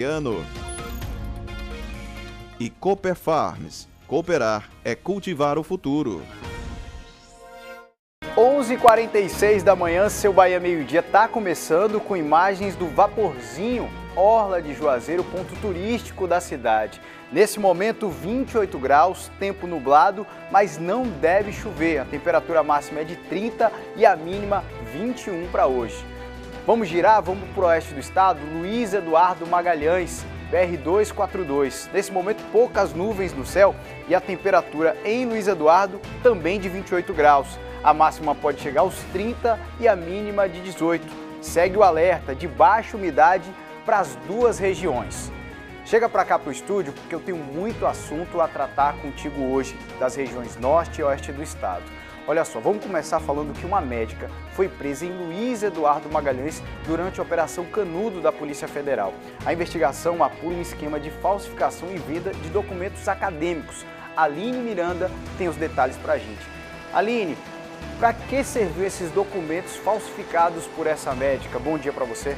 Baiano. E Cooper Farms. Cooperar é cultivar o futuro. 11h46 da manhã, seu Bahia Meio-Dia está começando com imagens do Vaporzinho, Orla de Juazeiro, ponto turístico da cidade. Nesse momento, 28 graus, tempo nublado, mas não deve chover. A temperatura máxima é de 30 e a mínima 21 para hoje. Vamos girar, vamos para o oeste do estado, Luiz Eduardo Magalhães, BR-242. Nesse momento, poucas nuvens no céu e a temperatura em Luiz Eduardo também de 28 graus. A máxima pode chegar aos 30 e a mínima de 18. Segue o alerta de baixa umidade para as duas regiões. Chega para cá para o estúdio porque eu tenho muito assunto a tratar contigo hoje das regiões norte e oeste do estado. Olha só, vamos começar falando que uma médica foi presa em Luiz Eduardo Magalhães durante a Operação Canudo da Polícia Federal. A investigação apura um esquema de falsificação e venda de documentos acadêmicos. Aline Miranda tem os detalhes para a gente. Aline, para que serviu esses documentos falsificados por essa médica? Bom dia para você.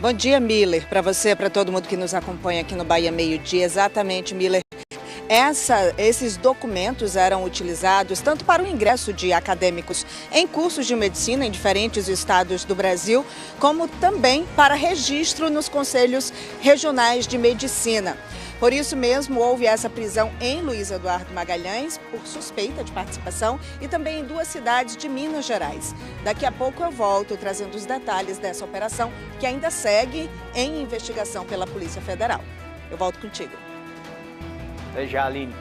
Bom dia, Miller, para você, para todo mundo que nos acompanha aqui no Bahia Meio-Dia. Exatamente, Miller. Esses documentos eram utilizados tanto para o ingresso de acadêmicos em cursos de medicina em diferentes estados do Brasil, como também para registro nos conselhos regionais de medicina. Por isso mesmo, houve essa prisão em Luiz Eduardo Magalhães por suspeita de participação e também em duas cidades de Minas Gerais. Daqui a pouco eu volto trazendo os detalhes dessa operação que ainda segue em investigação pela Polícia Federal. Eu volto contigo. Até já, Aline.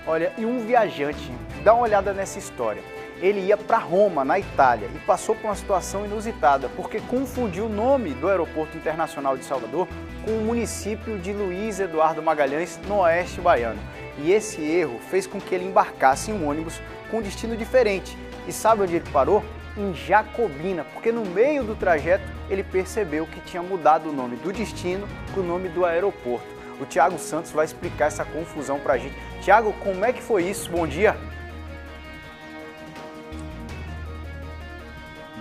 Olha, e um viajante, dá uma olhada nessa história. Ele ia para Roma, na Itália, e passou por uma situação inusitada, porque confundiu o nome do Aeroporto Internacional de Salvador com o município de Luiz Eduardo Magalhães, no oeste baiano. E esse erro fez com que ele embarcasse em um ônibus com destino diferente. E sabe onde ele parou? Em Jacobina, porque no meio do trajeto ele percebeu que tinha mudado o nome do destino para o nome do aeroporto. O Thiago Santos vai explicar essa confusão para a gente. Thiago, como é que foi isso? Bom dia.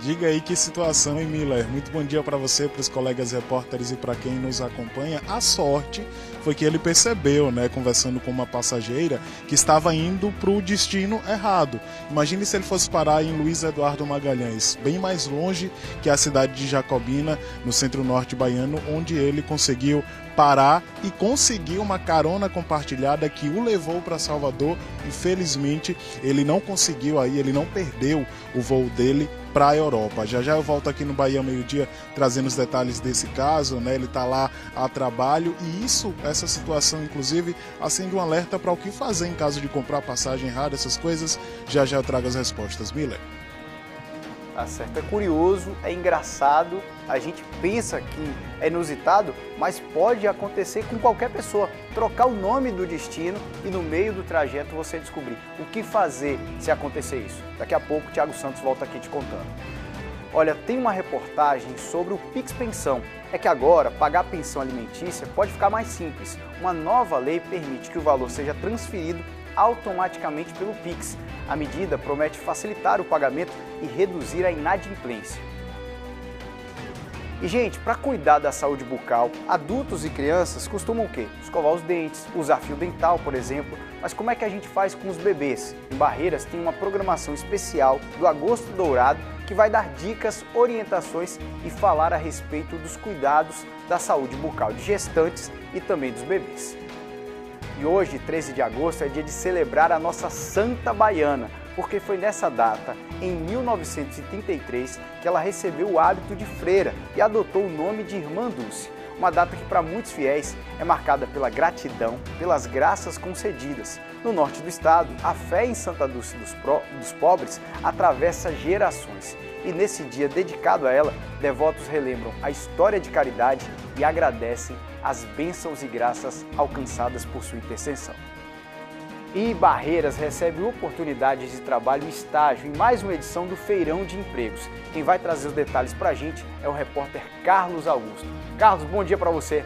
Diga aí que situação, hein, Miller? Muito bom dia para você, para os colegas repórteres e para quem nos acompanha. A sorte foi que ele percebeu, né, conversando com uma passageira, que estava indo para o destino errado. Imagine se ele fosse parar em Luiz Eduardo Magalhães, bem mais longe que a cidade de Jacobina, no centro-norte baiano, onde ele conseguiu parar e conseguiu uma carona compartilhada que o levou para Salvador. Infelizmente, ele não conseguiu aí, ele não perdeu o voo dele para a Europa. Já já eu volto aqui no Bahia Meio-Dia trazendo os detalhes desse caso, né? Ele está lá a trabalho e essa situação, inclusive, acende um alerta para o que fazer em caso de comprar passagem errada, essas coisas. Já já eu trago as respostas, Miller. Tá certo, é curioso, é engraçado, a gente pensa que é inusitado, mas pode acontecer com qualquer pessoa. Trocar o nome do destino e no meio do trajeto você descobrir o que fazer se acontecer isso. Daqui a pouco o Thiago Santos volta aqui te contando. Olha, tem uma reportagem sobre o Pix Pensão. É que agora pagar a pensão alimentícia pode ficar mais simples. Uma nova lei permite que o valor seja transferido automaticamente pelo Pix. A medida promete facilitar o pagamento e reduzir a inadimplência. E, gente, para cuidar da saúde bucal, adultos e crianças costumam o quê? Escovar os dentes, usar fio dental, por exemplo. Mas como é que a gente faz com os bebês? Em Barreiras tem uma programação especial do Agosto Dourado que vai dar dicas, orientações e falar a respeito dos cuidados da saúde bucal de gestantes e também dos bebês. E hoje, 13 de agosto, é dia de celebrar a nossa Santa Baiana, porque foi nessa data, em 1933, que ela recebeu o hábito de freira e adotou o nome de Irmã Dulce. Uma data que para muitos fiéis é marcada pela gratidão, pelas graças concedidas. No norte do estado, a fé em Santa Dulce dos Pobres atravessa gerações. E nesse dia dedicado a ela, devotos relembram a história de caridade e agradecem as bênçãos e graças alcançadas por sua intercessão. E Barreiras recebe oportunidades de trabalho e estágio em mais uma edição do Feirão de Empregos. Quem vai trazer os detalhes para a gente é o repórter Carlos Augusto. Carlos, bom dia para você.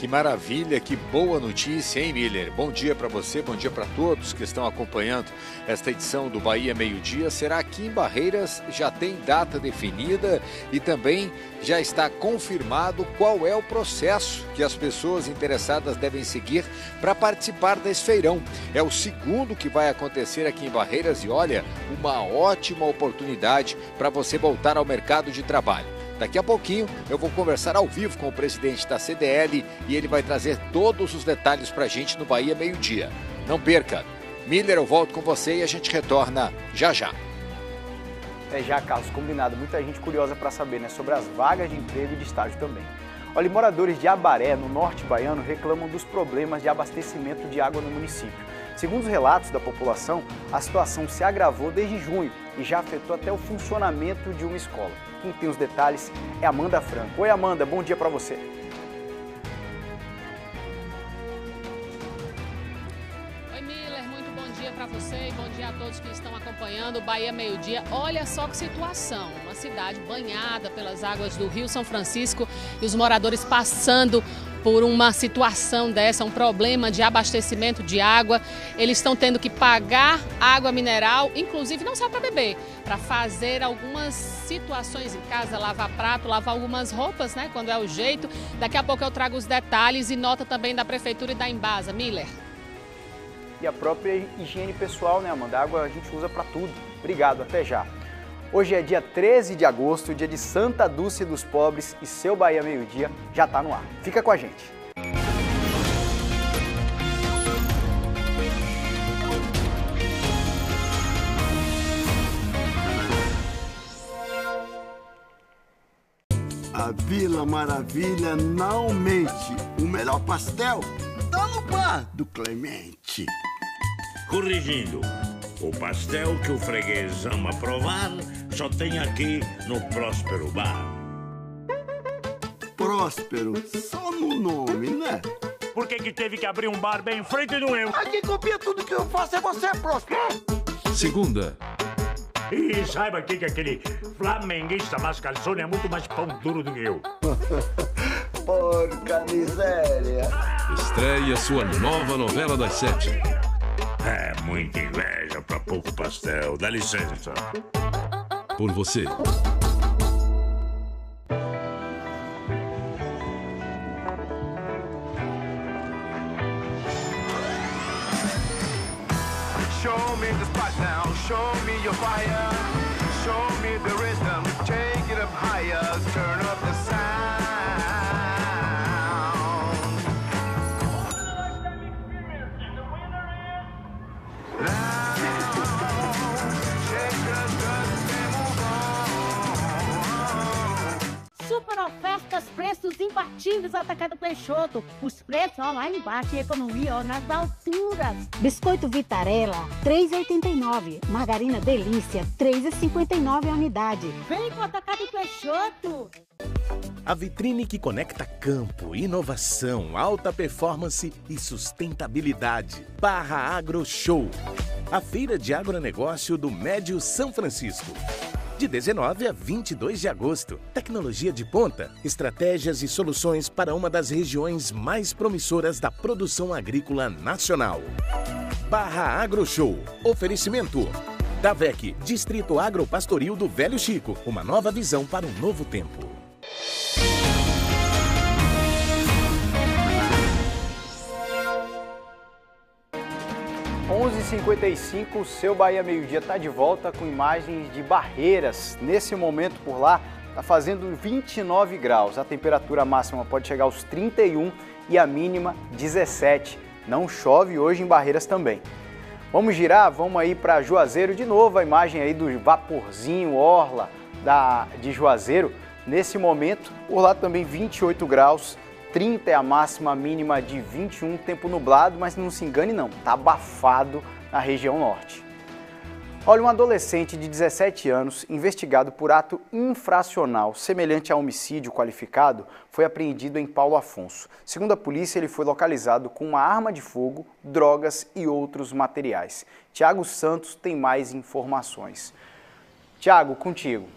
Que maravilha, que boa notícia, hein, Miller? Bom dia para você, bom dia para todos que estão acompanhando esta edição do Bahia Meio Dia. Será que em Barreiras já tem data definida e também já está confirmado qual é o processo que as pessoas interessadas devem seguir para participar desse feirão? É o segundo que vai acontecer aqui em Barreiras e olha, uma ótima oportunidade para você voltar ao mercado de trabalho. Daqui a pouquinho eu vou conversar ao vivo com o presidente da CDL e ele vai trazer todos os detalhes para a gente no Bahia Meio Dia. Não perca. Miller, eu volto com você e a gente retorna já já. Já, Carlos, combinado. Muita gente curiosa para saber, né, sobre as vagas de emprego e de estágio também. Olha, moradores de Abaré, no norte baiano, reclamam dos problemas de abastecimento de água no município. Segundo os relatos da população, a situação se agravou desde junho e já afetou até o funcionamento de uma escola. Quem tem os detalhes é Amanda Franco. Oi, Amanda, bom dia para você. Oi, Miller, muito bom dia para você e bom dia a todos que estão acompanhando o Bahia Meio Dia. Olha só que situação, uma cidade banhada pelas águas do Rio São Francisco e os moradores passando por uma situação dessa, um problema de abastecimento de água. Eles estão tendo que pagar água mineral, inclusive não só para beber, para fazer algumas situações em casa, lavar prato, lavar algumas roupas, né, quando é o jeito. Daqui a pouco eu trago os detalhes e nota também da Prefeitura e da Embasa. Miller. E a própria higiene pessoal, né, Amanda? A água a gente usa para tudo. Obrigado, até já. Hoje é dia 13 de agosto, dia de Santa Dulce dos Pobres e seu Bahia Meio Dia já está no ar. Fica com a gente. A Vila Maravilha não mente. O melhor pastel tá no bar do Clemente. Corrigindo, o pastel que o freguês ama provar só tem aqui no Próspero Bar. Próspero, só no nome, né? Por que teve que abrir um bar bem em frente do meu? Aqui copia tudo que eu faço, é você, Próspero. Segunda. E saiba aqui que aquele flamenguista mascalzone é muito mais pão duro do que eu. Porca miséria. Estreia sua nova novela das 7. É muita inveja pra pouco pastel. Dá licença. Por você. Show me the spot now, show me your fire, show me the rhythm, take it up higher, turn up the sound. Super ofertas, preços imbatíveis Atacado Peixoto. Os preços, ó, lá embaixo, e economia, ó, nas alturas. Biscoito Vitarella, R$ 3,89. Margarina Delícia, R$ 3,59 a unidade. Vem com Atacado Peixoto. A vitrine que conecta campo, inovação, alta performance e sustentabilidade. Barra Agro Show. A feira de agronegócio do Médio São Francisco. De 19 a 22 de agosto. Tecnologia de ponta, estratégias e soluções para uma das regiões mais promissoras da produção agrícola nacional. Barra Agro Show. Oferecimento. Davec, Distrito Agropastoril do Velho Chico. Uma nova visão para um novo tempo. 11h55, o seu Bahia Meio Dia está de volta com imagens de Barreiras. Nesse momento por lá está fazendo 29 graus. A temperatura máxima pode chegar aos 31 e a mínima 17. Não chove hoje em Barreiras também. Vamos girar, vamos aí para Juazeiro de novo. A imagem aí do vaporzinho Orla de Juazeiro. Nesse momento, por lá também 28 graus. 30 é a máxima, a mínima de 21, tempo nublado, mas não se engane não, tá abafado na região norte. Olha, um adolescente de 17 anos, investigado por ato infracional semelhante a homicídio qualificado, foi apreendido em Paulo Afonso. Segundo a polícia, ele foi localizado com uma arma de fogo, drogas e outros materiais. Tiago Santos tem mais informações. Tiago, contigo.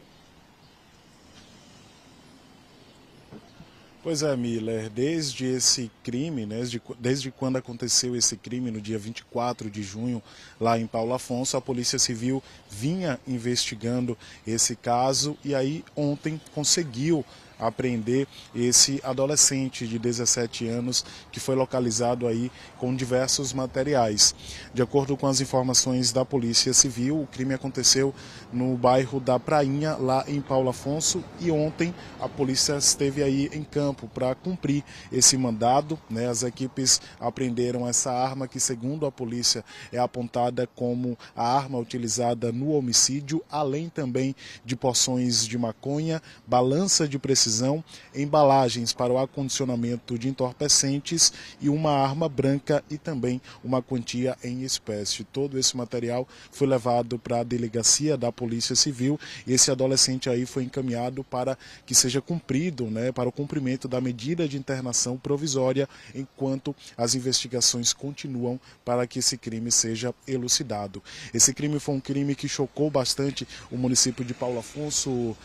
Pois é, Miller, desde esse crime, né, desde quando aconteceu esse crime, no dia 24 de junho, lá em Paulo Afonso, a Polícia Civil vinha investigando esse caso e aí ontem conseguiu apreender esse adolescente de 17 anos que foi localizado aí com diversos materiais. De acordo com as informações da Polícia Civil, o crime aconteceu no bairro da Prainha, lá em Paulo Afonso, e ontem a polícia esteve aí em campo para cumprir esse mandado, né? As equipes apreenderam essa arma que, segundo a polícia, é apontada como a arma utilizada no homicídio, além também de porções de maconha, balança de precisão, embalagens para o acondicionamento de entorpecentes e uma arma branca e também uma quantia em espécie. Todo esse material foi levado para a delegacia da Polícia Civil e esse adolescente aí foi encaminhado para que seja cumprido, né, para o cumprimento da medida de internação provisória, enquanto as investigações continuam para que esse crime seja elucidado. Esse crime foi um crime que chocou bastante o município de Paulo Afonso,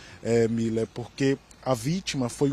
Miller, porque a vítima foi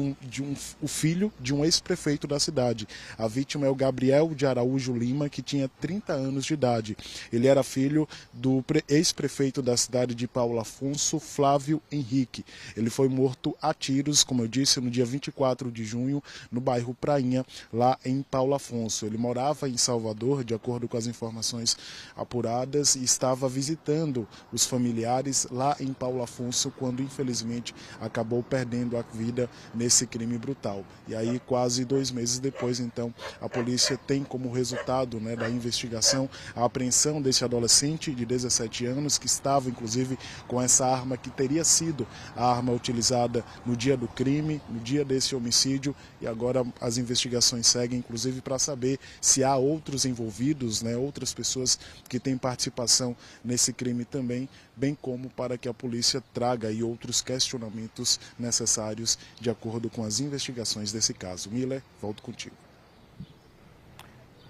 o filho de um ex-prefeito da cidade. A vítima é o Gabriel de Araújo Lima, que tinha 30 anos de idade. Ele era filho do ex-prefeito da cidade de Paulo Afonso, Flávio Henrique. Ele foi morto a tiros, como eu disse, no dia 24 de junho, no bairro Prainha, lá em Paulo Afonso. Ele morava em Salvador, de acordo com as informações apuradas, e estava visitando os familiares lá em Paulo Afonso, quando infelizmente acabou perdendo a vida nesse crime brutal. E aí, quase 2 meses depois, então, a polícia tem como resultado, né, da investigação a apreensão desse adolescente de 17 anos, que estava, inclusive, com essa arma que teria sido a arma utilizada no dia do crime, no dia desse homicídio, e agora as investigações seguem, inclusive, para saber se há outros envolvidos, né, outras pessoas que têm participação nesse crime também, bem como para que a polícia traga aí outros questionamentos necessários de acordo com as investigações desse caso. Miller, volto contigo.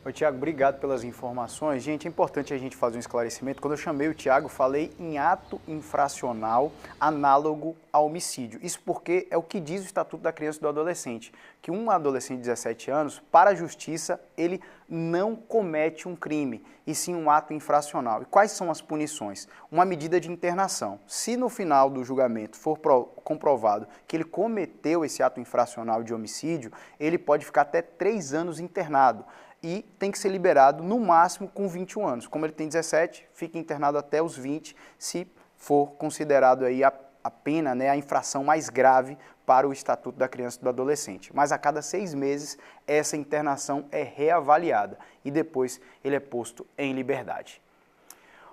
Oi, Tiago, obrigado pelas informações. Gente, é importante a gente fazer um esclarecimento. Quando eu chamei o Tiago, falei em ato infracional análogo a homicídio. Isso porque é o que diz o Estatuto da Criança e do Adolescente, que um adolescente de 17 anos, para a justiça, ele não comete um crime, e sim um ato infracional. E quais são as punições? Uma medida de internação. Se no final do julgamento for comprovado que ele cometeu esse ato infracional de homicídio, ele pode ficar até 3 anos internado. E tem que ser liberado no máximo com 21 anos. Como ele tem 17, fica internado até os 20, se for considerado aí a pena, né, a infração mais grave para o Estatuto da Criança e do Adolescente. Mas a cada 6 meses, essa internação é reavaliada e depois ele é posto em liberdade.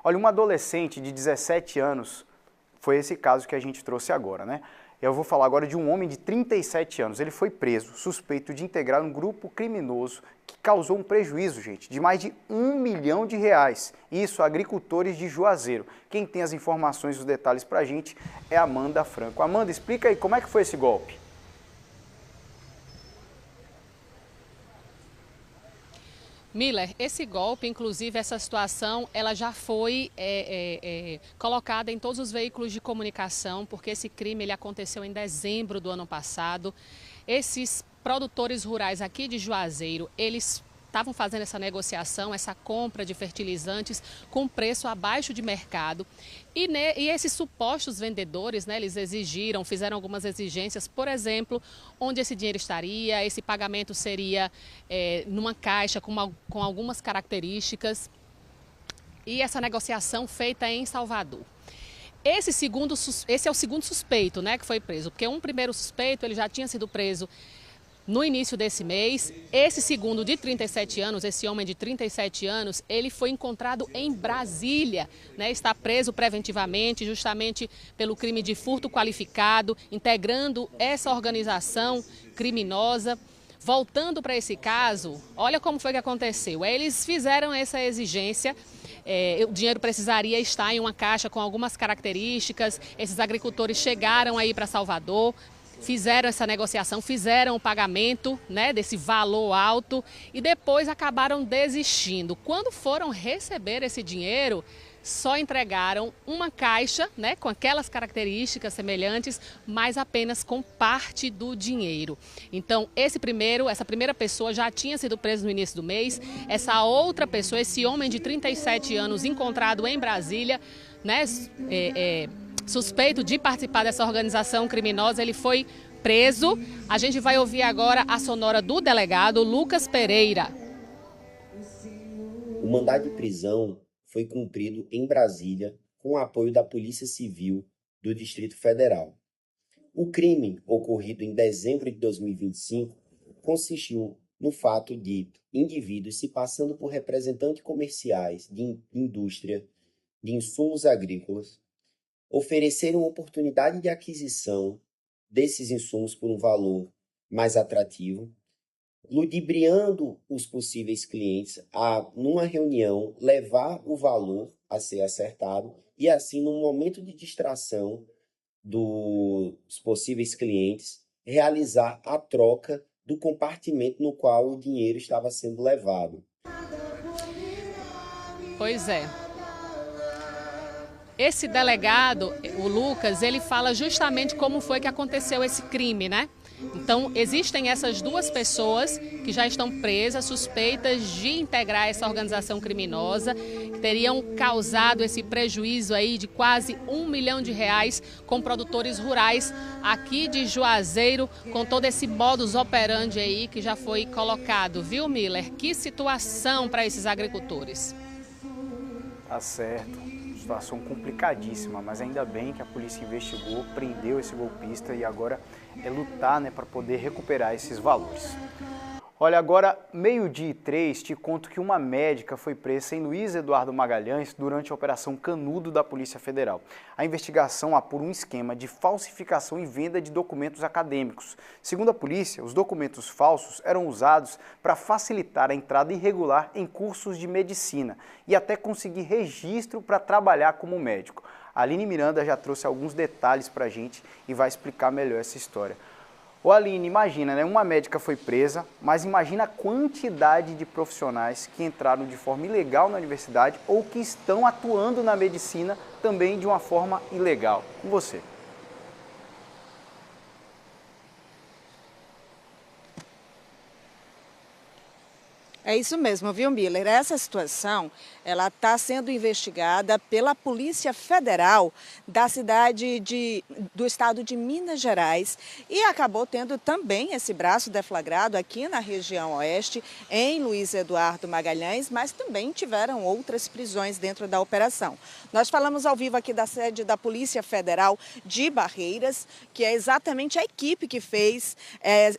Olha, uma adolescente de 17 anos, foi esse caso que a gente trouxe agora, né? Eu vou falar agora de um homem de 37 anos. Ele foi preso, suspeito de integrar um grupo criminoso que causou um prejuízo, gente, de mais de R$1 milhão. Isso, agricultores de Juazeiro. Quem tem as informações e os detalhes pra gente é Amanda Franco. Amanda, explica aí, como é que foi esse golpe? Miller, esse golpe, inclusive essa situação, ela já foi colocada em todos os veículos de comunicação, porque esse crime ele aconteceu em dezembro do ano passado. Esses produtores rurais aqui de Juazeiro, eles estavam fazendo essa negociação, essa compra de fertilizantes com preço abaixo de mercado. E esses supostos vendedores, né, eles fizeram algumas exigências, por exemplo, onde esse dinheiro estaria, esse pagamento seria numa caixa com algumas características. E essa negociação feita em Salvador. Esse é o segundo suspeito, né, que foi preso, porque um primeiro suspeito ele já tinha sido preso no início desse mês. Esse segundo de 37 anos, esse homem de 37 anos, ele foi encontrado em Brasília, né? Está preso preventivamente, justamente pelo crime de furto qualificado, integrando essa organização criminosa. Voltando para esse caso, olha como foi que aconteceu. Eles fizeram essa exigência, o dinheiro precisaria estar em uma caixa com algumas características. Esses agricultores chegaram aí para Salvador, fizeram essa negociação, fizeram o pagamento, né, desse valor alto e depois acabaram desistindo. Quando foram receber esse dinheiro, só entregaram uma caixa, né, com aquelas características semelhantes, mas apenas com parte do dinheiro. Então, essa primeira pessoa já tinha sido presa no início do mês. Essa outra pessoa, esse homem de 37 anos, encontrado em Brasília, né, suspeito de participar dessa organização criminosa, ele foi preso. A gente vai ouvir agora a sonora do delegado Lucas Pereira. O mandado de prisão foi cumprido em Brasília com o apoio da Polícia Civil do Distrito Federal. O crime, ocorrido em dezembro de 2025, consistiu no fato de indivíduos se passando por representantes comerciais de indústria de insumos agrícolas ofereceram oportunidade de aquisição desses insumos por um valor mais atrativo, ludibriando os possíveis clientes a, numa reunião, levar o valor a ser acertado e, assim, num momento de distração dos possíveis clientes, realizar a troca do compartimento no qual o dinheiro estava sendo levado. Pois é. Esse delegado, o Lucas, ele fala justamente como foi que aconteceu esse crime, né? Então, existem essas duas pessoas que já estão presas, suspeitas de integrar essa organização criminosa, que teriam causado esse prejuízo aí de quase R$1 milhão com produtores rurais aqui de Juazeiro, com todo esse modus operandi aí que já foi colocado, viu, Miller? Que situação para esses agricultores. Tá certo. Situação complicadíssima, mas ainda bem que a polícia investigou, prendeu esse golpista e agora é lutar, né, para poder recuperar esses valores. Olha, agora 12:03, te conto que uma médica foi presa em Luiz Eduardo Magalhães durante a Operação Canudo da Polícia Federal. A investigação apura um esquema de falsificação e venda de documentos acadêmicos. Segundo a polícia, os documentos falsos eram usados para facilitar a entrada irregular em cursos de medicina e até conseguir registro para trabalhar como médico. A Aline Miranda já trouxe alguns detalhes para a gente e vai explicar melhor essa história. Ô Aline, imagina, né? Uma médica foi presa, mas imagina a quantidade de profissionais que entraram de forma ilegal na universidade ou que estão atuando na medicina também de uma forma ilegal. Com você. É isso mesmo, viu, Miller? Essa situação, ela está sendo investigada pela Polícia Federal da do estado de Minas Gerais e acabou tendo também esse braço deflagrado aqui na região oeste, em Luiz Eduardo Magalhães, mas também tiveram outras prisões dentro da operação. Nós falamos ao vivo aqui da sede da Polícia Federal de Barreiras, que é exatamente a equipe que fez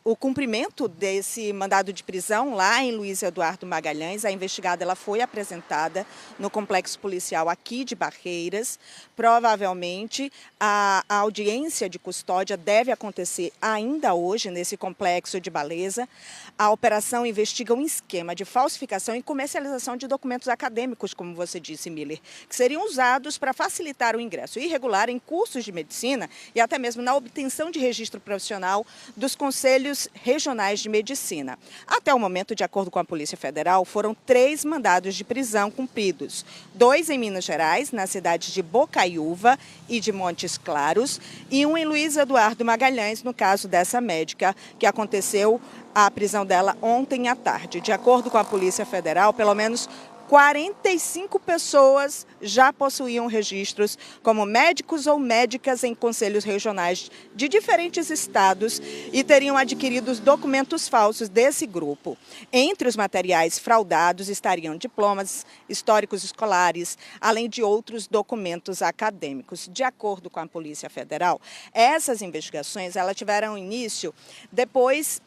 o cumprimento desse mandado de prisão lá em Luiz Eduardo Magalhães. A investigada ela foi apresentada no complexo policial aqui de Barreiras. Provavelmente a audiência de custódia deve acontecer ainda hoje nesse complexo de Baleza. A operação investiga um esquema de falsificação e comercialização de documentos acadêmicos, como você disse, Miller, que seriam usados para facilitar o ingresso irregular em cursos de medicina e até mesmo na obtenção de registro profissional dos conselhos regionais de medicina. Até o momento, de acordo com a Polícia Federal, foram 3 mandados de prisão cumpridos. 2 em Minas Gerais, nas cidades de Bocaiúva e de Montes Claros, e 1 em Luiz Eduardo Magalhães, no caso dessa médica, que aconteceu a prisão dela ontem à tarde. De acordo com a Polícia Federal, pelo menos 45 pessoas já possuíam registros como médicos ou médicas em conselhos regionais de diferentes estados e teriam adquirido os documentos falsos desse grupo. Entre os materiais fraudados estariam diplomas, históricos escolares, além de outros documentos acadêmicos. De acordo com a Polícia Federal, essas investigações elas tiveram início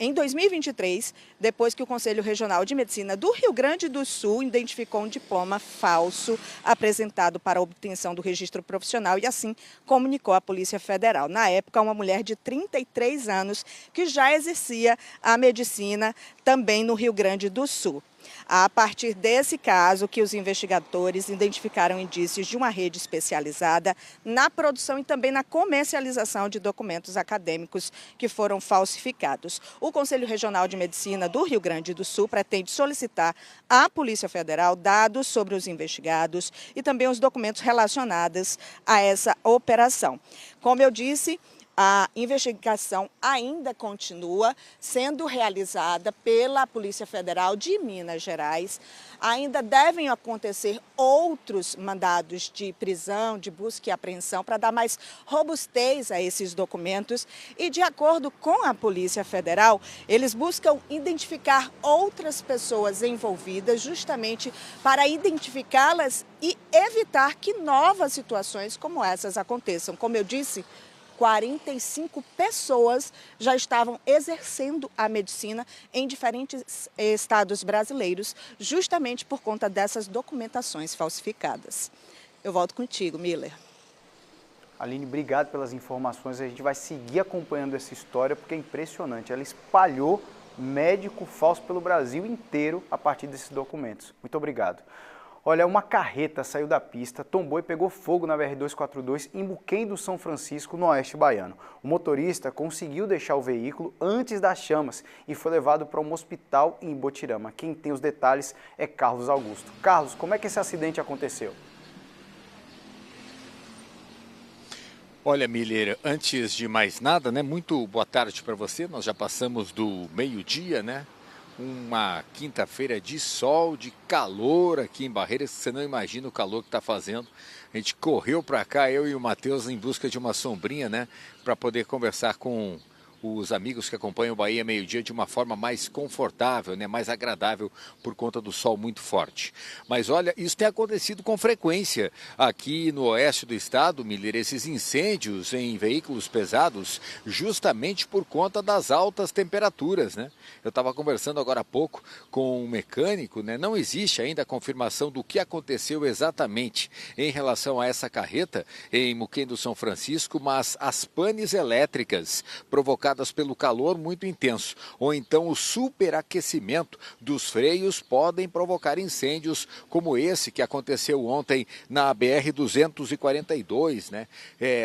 em 2023, depois que o Conselho Regional de Medicina do Rio Grande do Sul identificou um diploma falso apresentado para a obtenção do registro profissional e assim comunicou à Polícia Federal. Na época, uma mulher de 33 anos que já exercia a medicina também no Rio Grande do Sul. A partir desse caso que os investigadores identificaram indícios de uma rede especializada na produção e também na comercialização de documentos acadêmicos que foram falsificados. O Conselho Regional de Medicina do Rio Grande do Sul pretende solicitar à Polícia Federal dados sobre os investigados e também os documentos relacionados a essa operação. Como eu disse, a investigação ainda continua sendo realizada pela Polícia Federal de Minas Gerais. Ainda devem acontecer outros mandados de prisão, de busca e apreensão, para dar mais robustez a esses documentos. E, de acordo com a Polícia Federal, eles buscam identificar outras pessoas envolvidas, justamente para identificá-las e evitar que novas situações como essas aconteçam. Como eu disse, 45 pessoas já estavam exercendo a medicina em diferentes estados brasileiros, justamente por conta dessas documentações falsificadas. Eu volto contigo, Miller. Aline, obrigado pelas informações. A gente vai seguir acompanhando essa história porque é impressionante. Ela espalhou médico falso pelo Brasil inteiro a partir desses documentos. Muito obrigado. Olha, uma carreta saiu da pista, tombou e pegou fogo na BR-242 em Muquem do São Francisco, no oeste baiano. O motorista conseguiu deixar o veículo antes das chamas e foi levado para um hospital em Ibotirama. Quem tem os detalhes é Carlos Augusto. Carlos, como é que esse acidente aconteceu? Olha, Miller, antes de mais nada, né, muito boa tarde para você. Nós já passamos do meio-dia, né? Uma quinta-feira de sol, de calor aqui em Barreiras, você não imagina o calor que está fazendo. A gente correu para cá, eu e o Matheus, em busca de uma sombrinha, né, para poder conversar com os amigos que acompanham o Bahia Meio-Dia de uma forma mais confortável, né, mais agradável por conta do sol muito forte. Mas olha, isso tem acontecido com frequência aqui no oeste do estado, Miller, esses incêndios em veículos pesados, justamente por conta das altas temperaturas, né? Eu estava conversando agora há pouco com um mecânico, né? Não existe ainda a confirmação do que aconteceu exatamente em relação a essa carreta em Muquem do São Francisco, mas as panes elétricas provocadas pelo calor muito intenso, ou então o superaquecimento dos freios podem provocar incêndios como esse que aconteceu ontem na BR-242, né?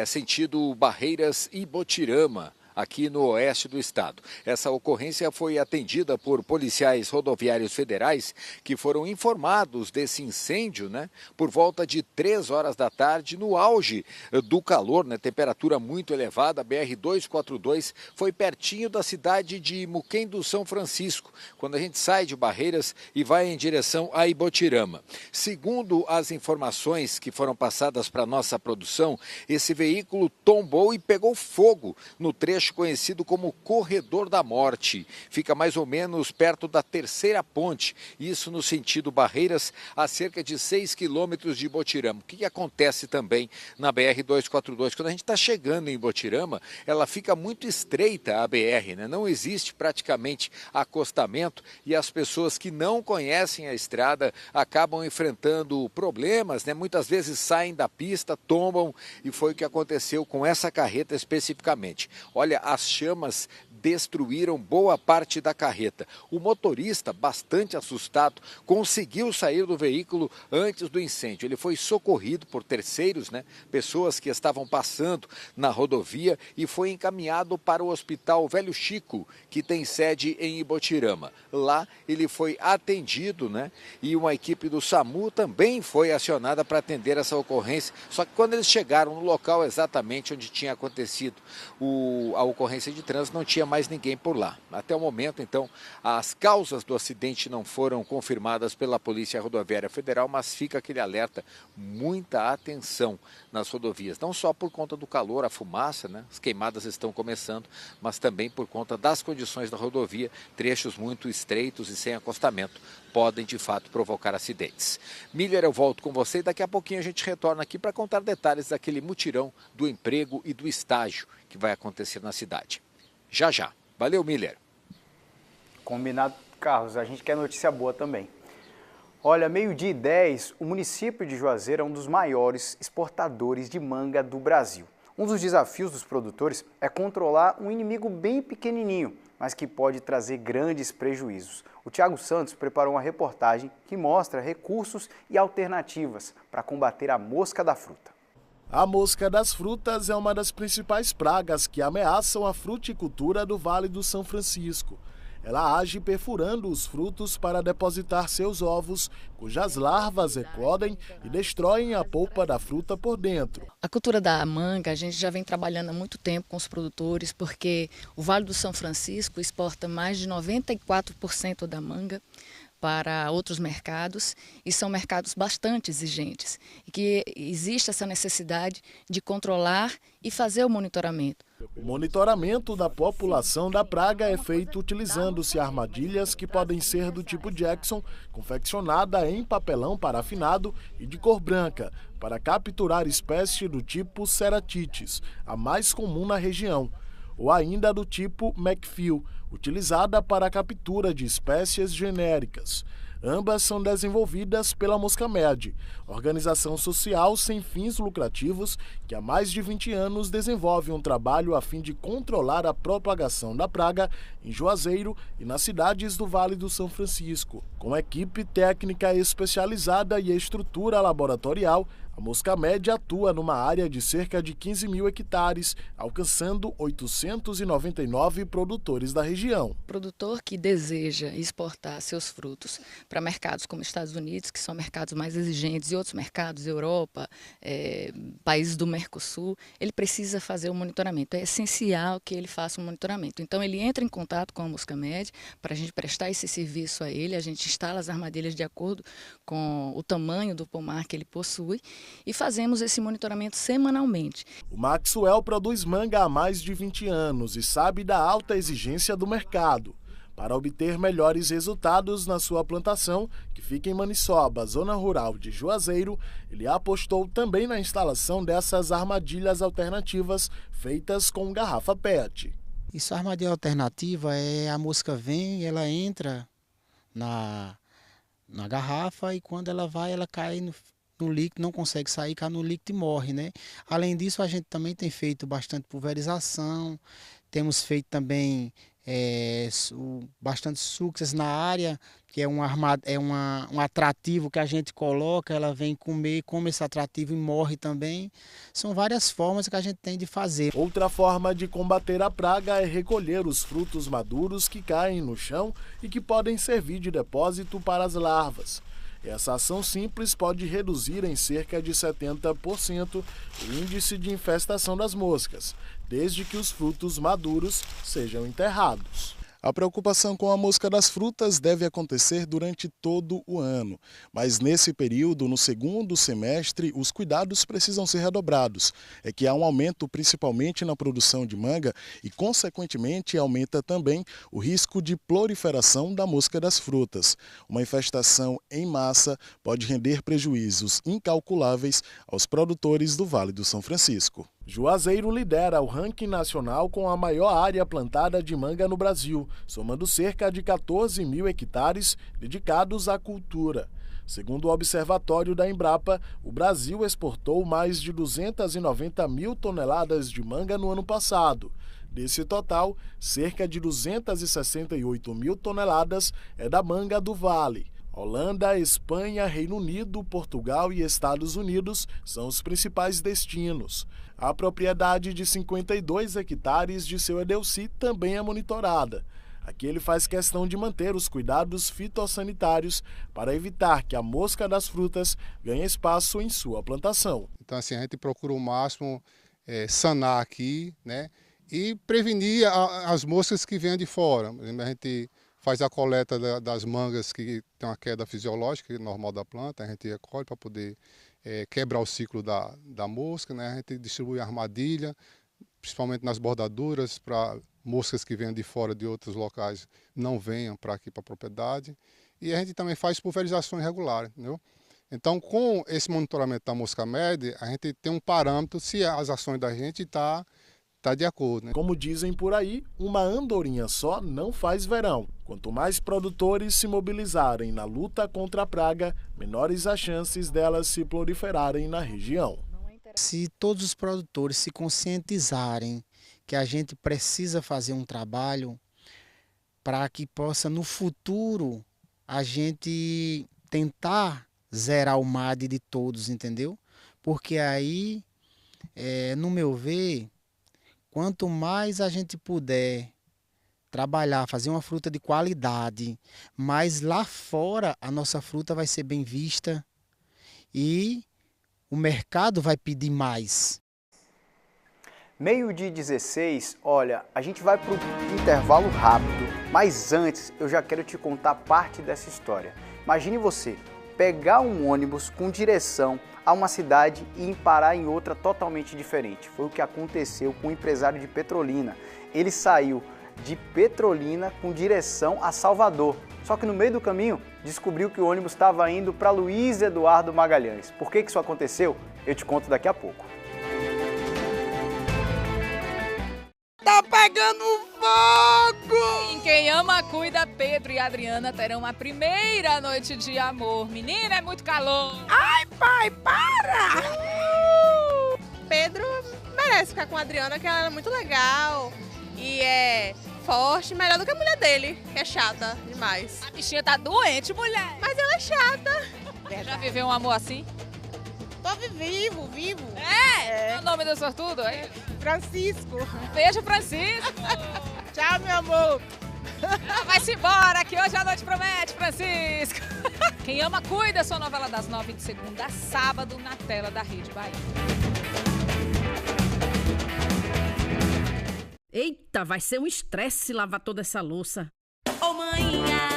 Sentido Barreiras e Ibotirama, aqui no oeste do estado. Essa ocorrência foi atendida por policiais rodoviários federais que foram informados desse incêndio, né, por volta de 3 horas da tarde, no auge do calor, né, temperatura muito elevada. A BR-242 foi pertinho da cidade de Muquem do São Francisco, quando a gente sai de Barreiras e vai em direção a Ibotirama. Segundo as informações que foram passadas para a nossa produção, esse veículo tombou e pegou fogo no trecho conhecido como Corredor da Morte. Fica mais ou menos perto da terceira ponte, isso no sentido Barreiras, a cerca de 6 quilômetros de Ibotirama. O que acontece também na BR-242? Quando a gente está chegando em Ibotirama, ela fica muito estreita, a BR, né? Não existe praticamente acostamento e as pessoas que não conhecem a estrada acabam enfrentando problemas, né? Muitas vezes saem da pista, tombam, e foi o que aconteceu com essa carreta especificamente. Olha, as chamas destruíram boa parte da carreta. O motorista, bastante assustado, conseguiu sair do veículo antes do incêndio. Ele foi socorrido por terceiros, né, pessoas que estavam passando na rodovia, e foi encaminhado para o Hospital Velho Chico, que tem sede em Ibotirama. Lá ele foi atendido, né, e uma equipe do SAMU também foi acionada para atender essa ocorrência. Só que quando eles chegaram no local exatamente onde tinha acontecido a ocorrência de trânsito, não tinha mais ninguém por lá. Até o momento, então, as causas do acidente não foram confirmadas pela Polícia Rodoviária Federal, mas fica aquele alerta, muita atenção nas rodovias, não só por conta do calor, a fumaça, né? As queimadas estão começando, mas também por conta das condições da rodovia, trechos muito estreitos e sem acostamento podem de fato provocar acidentes. Miller, eu volto com você e daqui a pouquinho a gente retorna aqui para contar detalhes daquele mutirão do emprego e do estágio que vai acontecer na cidade. Já, já. Valeu, Miller. Combinado, Carlos. A gente quer notícia boa também. Olha, 12h10, o município de Juazeiro é um dos maiores exportadores de manga do Brasil. Um dos desafios dos produtores é controlar um inimigo bem pequenininho, mas que pode trazer grandes prejuízos. O Thiago Santos preparou uma reportagem que mostra recursos e alternativas para combater a mosca da fruta. A mosca das frutas é uma das principais pragas que ameaçam a fruticultura do Vale do São Francisco. Ela age perfurando os frutos para depositar seus ovos, cujas larvas eclodem e destroem a polpa da fruta por dentro. A cultura da manga, a gente já vem trabalhando há muito tempo com os produtores, porque o Vale do São Francisco exporta mais de 94% da manga para outros mercados, e são mercados bastante exigentes, e que existe essa necessidade de controlar e fazer o monitoramento. O monitoramento da população da praga é feito utilizando-se armadilhas que podem ser do tipo Jackson, confeccionada em papelão parafinado e de cor branca, para capturar espécie do tipo Ceratitis, a mais comum na região, ou ainda do tipo McPhail, utilizada para a captura de espécies genéricas. Ambas são desenvolvidas pela Moscamed, organização social sem fins lucrativos que há mais de 20 anos desenvolve um trabalho a fim de controlar a propagação da praga em Juazeiro e nas cidades do Vale do São Francisco. Com equipe técnica especializada e estrutura laboratorial, a Moscamed atua numa área de cerca de 15 mil hectares, alcançando 899 produtores da região. O produtor que deseja exportar seus frutos para mercados como Estados Unidos, que são mercados mais exigentes, e outros mercados, Europa, países do Mercosul, ele precisa fazer o monitoramento. É essencial que ele faça um monitoramento. Então, ele entra em contato com a Moscamed para a gente prestar esse serviço a ele. A gente instala as armadilhas de acordo com o tamanho do pomar que ele possui, e fazemos esse monitoramento semanalmente. O Maxwell produz manga há mais de 20 anos e sabe da alta exigência do mercado. Para obter melhores resultados na sua plantação, que fica em Maniçoba, zona rural de Juazeiro, ele apostou também na instalação dessas armadilhas alternativas feitas com garrafa PET. Isso, a armadilha alternativa é a mosca vem, ela entra na garrafa e quando ela vai, ela cai no líquido, não consegue sair, cai no líquido e morre, né? Além disso, a gente também tem feito bastante pulverização, temos feito também bastante sucas na área, que é um atrativo que a gente coloca, ela vem comer, come esse atrativo e morre também. São várias formas que a gente tem de fazer. Outra forma de combater a praga é recolher os frutos maduros que caem no chão e que podem servir de depósito para as larvas. Essa ação simples pode reduzir em cerca de 70% o índice de infestação das moscas, desde que os frutos maduros sejam enterrados. A preocupação com a mosca das frutas deve acontecer durante todo o ano, mas nesse período, no segundo semestre, os cuidados precisam ser redobrados. É que há um aumento principalmente na produção de manga e, consequentemente, aumenta também o risco de proliferação da mosca das frutas. Uma infestação em massa pode render prejuízos incalculáveis aos produtores do Vale do São Francisco. Juazeiro lidera o ranking nacional com a maior área plantada de manga no Brasil, somando cerca de 14 mil hectares dedicados à cultura. Segundo o observatório da Embrapa, o Brasil exportou mais de 290 mil toneladas de manga no ano passado. Desse total, cerca de 268 mil toneladas é da manga do Vale. Holanda, Espanha, Reino Unido, Portugal e Estados Unidos são os principais destinos. A propriedade de 52 hectares de seu Edelci também é monitorada. Aqui ele faz questão de manter os cuidados fitossanitários para evitar que a mosca das frutas ganhe espaço em sua plantação. Então, assim, a gente procura o máximo sanar aqui, né, e prevenir as moscas que vêm de fora. A gente faz a coleta das mangas que tem uma queda fisiológica normal da planta, a gente recolhe para poder quebrar o ciclo da mosca, né? A gente distribui armadilha, principalmente nas bordaduras, para moscas que venham de fora de outros locais não venham para aqui para a propriedade. E a gente também faz pulverizações regulares, entendeu? Então, com esse monitoramento da Moscamed, a gente tem um parâmetro se as ações da gente está de acordo, né? Como dizem por aí, uma andorinha só não faz verão. Quanto mais produtores se mobilizarem na luta contra a praga, menores as chances delas se proliferarem na região. Se todos os produtores se conscientizarem que a gente precisa fazer um trabalho, para que possa no futuro a gente tentar zerar o MAD de todos, entendeu? Porque aí, no meu ver, quanto mais a gente puder trabalhar, fazer uma fruta de qualidade, mais lá fora a nossa fruta vai ser bem vista e o mercado vai pedir mais. 12h16, olha, a gente vai para o intervalo rápido, mas antes eu já quero te contar parte dessa história. Imagine você pegar um ônibus com direção a uma cidade e parar em outra totalmente diferente. Foi o que aconteceu com o empresário de Petrolina. Ele saiu de Petrolina com direção a Salvador. Só que no meio do caminho descobriu que o ônibus estava indo para Luiz Eduardo Magalhães. Por que isso aconteceu? Eu te conto daqui a pouco. Tá pegando fogo! Em Quem Ama Cuida, Pedro e Adriana terão a primeira noite de amor. Menina, é muito calor! Ai, pai, para! Pedro merece ficar com a Adriana, que ela é muito legal e é forte, melhor do que a mulher dele, que é chata demais. A bichinha tá doente, mulher! Mas ela é chata. Já viveu um amor assim? Tô vivo. É o nome do sortudo? É? Francisco. Beijo, Francisco. Tchau, meu amor. Vai-se embora, que hoje a noite promete, Francisco. Quem Ama Cuida, sua novela das 9 de segunda a sábado na tela da Rede Bahia. Eita, vai ser um estresse lavar toda essa louça. Ô maninha,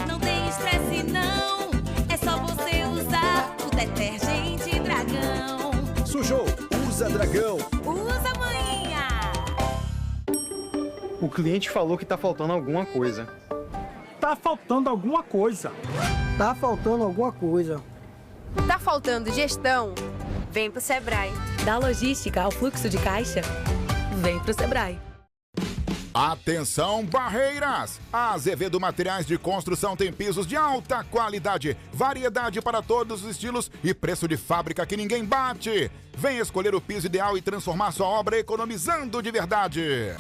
não tem estresse não. É só você usar o detergente Dragão. Sujou, usa Dragão. Usa, maninha. O cliente falou que tá faltando alguma coisa. Tá faltando alguma coisa. Tá faltando alguma coisa. Tá faltando gestão? Vem pro Sebrae. Da logística ao fluxo de caixa? Vem pro Sebrae. Atenção, Barreiras! A Azevedo Materiais de Construção tem pisos de alta qualidade, variedade para todos os estilos e preço de fábrica que ninguém bate. Vem escolher o piso ideal e transformar sua obra economizando de verdade.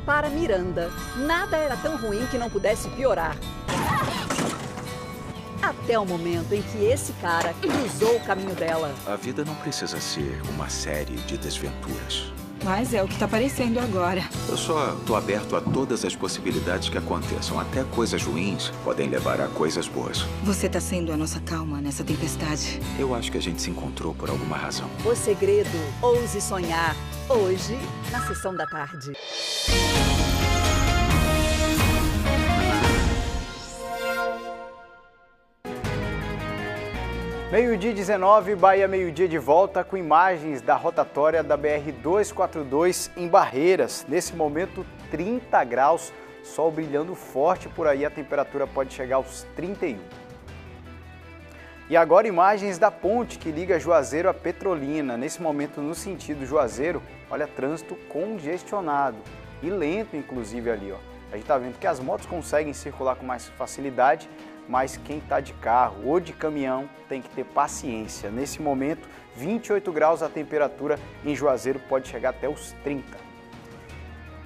Para Miranda, nada era tão ruim que não pudesse piorar. Até o momento em que esse cara cruzou o caminho dela. A vida não precisa ser uma série de desventuras. Mas é o que tá parecendo agora. Eu só tô aberto a todas as possibilidades que aconteçam. Até coisas ruins podem levar a coisas boas. Você tá sendo a nossa calma nessa tempestade. Eu acho que a gente se encontrou por alguma razão. O segredo, ouse sonhar. Hoje, na sessão da tarde. Meio-dia 19, Bahia Meio-Dia de volta com imagens da rotatória da BR-242 em Barreiras. Nesse momento, 30 graus, sol brilhando forte por aí, a temperatura pode chegar aos 31. E agora imagens da ponte que liga Juazeiro a Petrolina. Nesse momento, no sentido Juazeiro, olha, trânsito congestionado e lento, inclusive, ali, ó. A gente está vendo que as motos conseguem circular com mais facilidade, mas quem está de carro ou de caminhão tem que ter paciência. Nesse momento, 28 graus a temperatura em Juazeiro, pode chegar até os 30.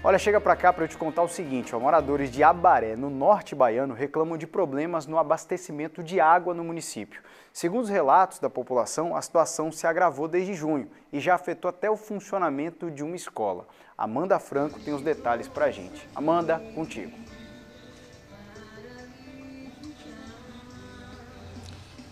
Olha, chega para cá para eu te contar o seguinte, ó, moradores de Abaré, no norte baiano, reclamam de problemas no abastecimento de água no município. Segundo os relatos da população, a situação se agravou desde junho e já afetou até o funcionamento de uma escola. Amanda Franco tem os detalhes para a gente. Amanda, contigo.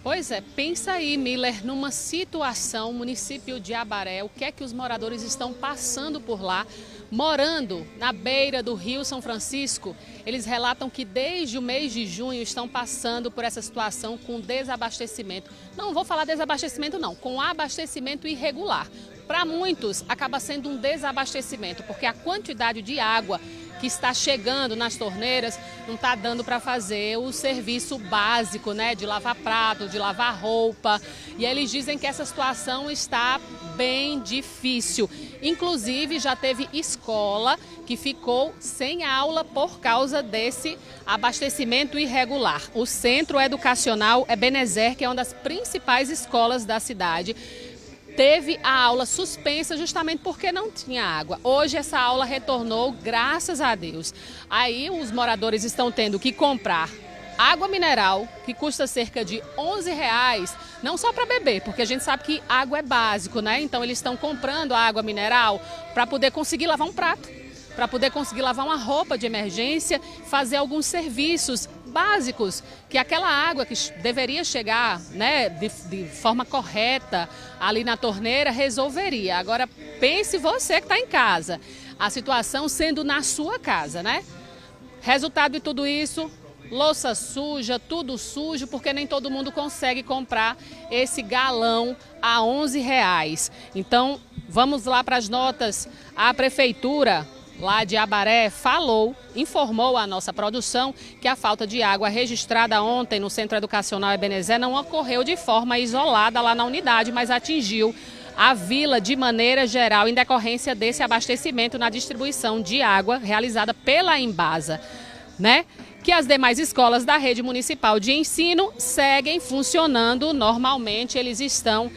Pois é, pensa aí, Miller, numa situação, município de Abaré, o que é que os moradores estão passando por lá, morando na beira do Rio São Francisco. Eles relatam que desde o mês de junho estão passando por essa situação com desabastecimento. Não vou falar desabastecimento não, com abastecimento irregular. Para muitos acaba sendo um desabastecimento, porque a quantidade de água que está chegando nas torneiras não está dando para fazer o serviço básico, né, de lavar prato, de lavar roupa. E eles dizem que essa situação está bem difícil. Inclusive, já teve escola que ficou sem aula por causa desse abastecimento irregular. O Centro Educacional Ebenezer, que é uma das principais escolas da cidade, teve a aula suspensa justamente porque não tinha água. Hoje essa aula retornou, graças a Deus. Aí os moradores estão tendo que comprar água mineral, que custa cerca de R$11, não só para beber, porque a gente sabe que água é básico, né? Então eles estão comprando a água mineral para poder conseguir lavar um prato, para poder conseguir lavar uma roupa de emergência, fazer alguns serviços básicos, que aquela água que deveria chegar, né, de forma correta ali na torneira resolveria. Agora pense você que está em casa, a situação sendo na sua casa, né? Resultado de tudo isso, louça suja, tudo sujo, porque nem todo mundo consegue comprar esse galão a R$11. Então, vamos lá para as notas. A prefeitura lá de Abaré informou à nossa produção que a falta de água registrada ontem no Centro Educacional Ebenezer não ocorreu de forma isolada lá na unidade, mas atingiu a vila de maneira geral em decorrência desse abastecimento na distribuição de água realizada pela Embasa, né? Que as demais escolas da rede municipal de ensino seguem funcionando normalmente, eles estão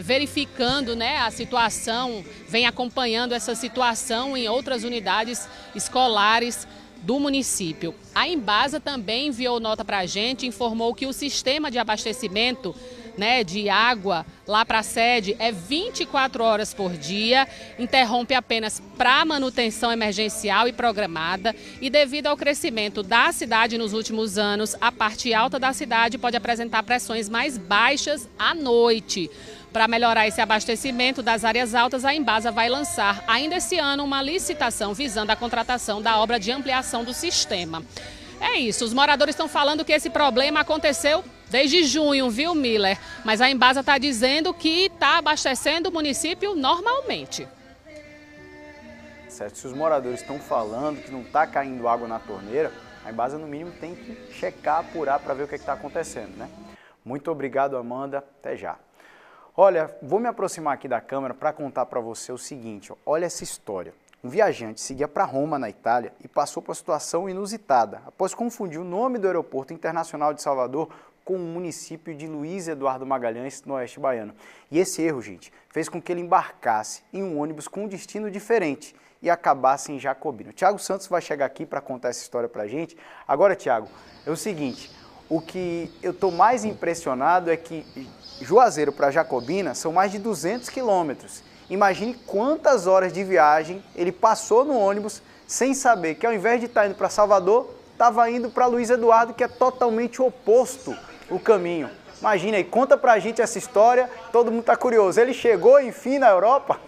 verificando, né, a situação, vem acompanhando essa situação em outras unidades escolares do município. A Embasa também enviou nota para a gente, informou que o sistema de abastecimento, né, de água lá para a sede é 24 horas por dia, interrompe apenas para manutenção emergencial e programada, e devido ao crescimento da cidade nos últimos anos, a parte alta da cidade pode apresentar pressões mais baixas à noite. Para melhorar esse abastecimento das áreas altas, a Embasa vai lançar ainda esse ano uma licitação visando a contratação da obra de ampliação do sistema. É isso, os moradores estão falando que esse problema aconteceu desde junho, viu, Miller? Mas a Embasa está dizendo que está abastecendo o município normalmente. Certo, se os moradores estão falando que não está caindo água na torneira, a Embasa no mínimo tem que checar, apurar para ver o que está acontecendo, né? Muito obrigado, Amanda, até já. Olha, vou me aproximar aqui da câmera para contar para você o seguinte, ó, olha essa história. Um viajante seguia para Roma, na Itália, e passou por uma situação inusitada, após confundir o nome do Aeroporto Internacional de Salvador com o município de Luiz Eduardo Magalhães, no oeste baiano. E esse erro, gente, fez com que ele embarcasse em um ônibus com um destino diferente e acabasse em Jacobina. O Thiago Santos vai chegar aqui para contar essa história para a gente. Agora, Thiago, é o seguinte, o que eu estou mais impressionado é que Juazeiro para Jacobina são mais de 200 quilômetros. Imagine quantas horas de viagem ele passou no ônibus sem saber que ao invés de estar indo para Salvador, estava indo para Luiz Eduardo, que é totalmente o oposto o caminho. Imagina aí, conta pra gente essa história, todo mundo tá curioso. Ele chegou, enfim, na Europa?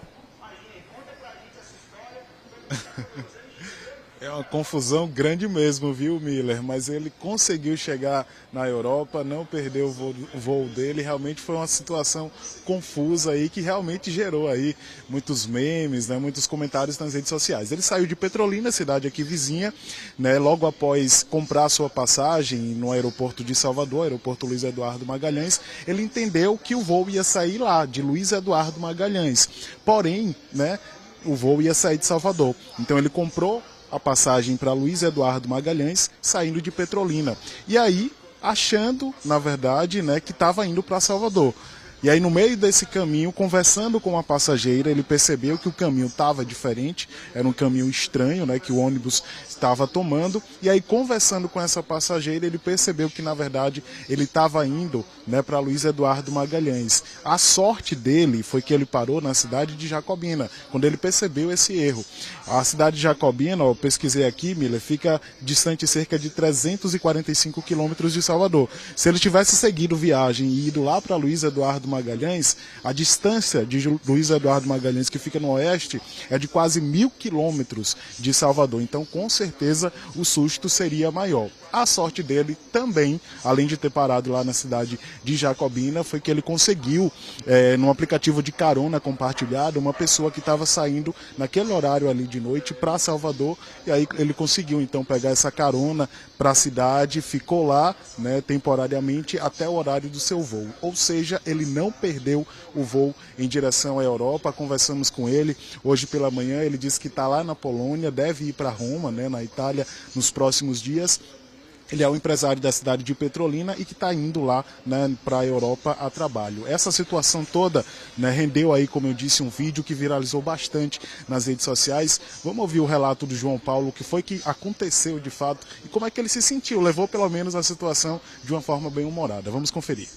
É uma confusão grande mesmo, viu, Miller? Mas ele conseguiu chegar na Europa, não perdeu o voo dele. Realmente foi uma situação confusa aí, que realmente gerou aí muitos memes, né, muitos comentários nas redes sociais. Ele saiu de Petrolina, cidade aqui vizinha, né, logo após comprar sua passagem no aeroporto de Salvador, aeroporto Luiz Eduardo Magalhães. Ele entendeu que o voo ia sair lá, de Luiz Eduardo Magalhães. Porém, né, o voo ia sair de Salvador. Então ele comprou a passagem para Luiz Eduardo Magalhães, saindo de Petrolina. E aí, achando, na verdade, né, que estava indo para Salvador. E aí, no meio desse caminho, conversando com uma passageira, ele percebeu que o caminho estava diferente, era um caminho estranho, né, que o ônibus estava tomando. E aí, conversando com essa passageira, ele percebeu que, na verdade, ele estava indo, né, para Luiz Eduardo Magalhães. A sorte dele foi que ele parou na cidade de Jacobina, quando ele percebeu esse erro. A cidade de Jacobina, eu pesquisei aqui, Miller, fica distante cerca de 345 quilômetros de Salvador. Se ele tivesse seguido viagem e ido lá para Luiz Eduardo Magalhães, a distância de Luiz Eduardo Magalhães, que fica no oeste, é de quase 1.000 quilômetros de Salvador. Então, com certeza, o susto seria maior. A sorte dele também, além de ter parado lá na cidade de Jacobina, foi que ele conseguiu, num aplicativo de carona compartilhado, uma pessoa que estava saindo naquele horário ali de noite para Salvador, e aí ele conseguiu então pegar essa carona para a cidade, ficou lá, né, temporariamente até o horário do seu voo. Ou seja, ele não perdeu o voo em direção à Europa. Conversamos com ele hoje pela manhã, ele disse que está lá na Polônia, deve ir para Roma, né, na Itália, nos próximos dias. Ele é um empresário da cidade de Petrolina e que está indo lá, né, para a Europa a trabalho. Essa situação toda, né, rendeu aí, como eu disse, um vídeo que viralizou bastante nas redes sociais. Vamos ouvir o relato do João Paulo, o que foi que aconteceu de fato e como é que ele se sentiu. Levou pelo menos a situação de uma forma bem humorada. Vamos conferir.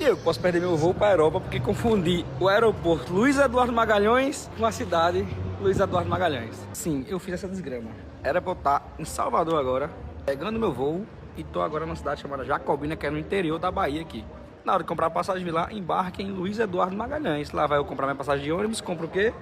Eu posso perder meu voo para a Europa porque confundi o aeroporto Luiz Eduardo Magalhães com a cidade Luiz Eduardo Magalhães. Sim, eu fiz essa desgrama. Era para eu estar em Salvador agora, pegando meu voo, e estou agora numa cidade chamada Jacobina, que é no interior da Bahia aqui. Na hora de comprar a passagem de lá, embarque em Luiz Eduardo Magalhães. Lá vai eu comprar minha passagem de ônibus, compro o quê?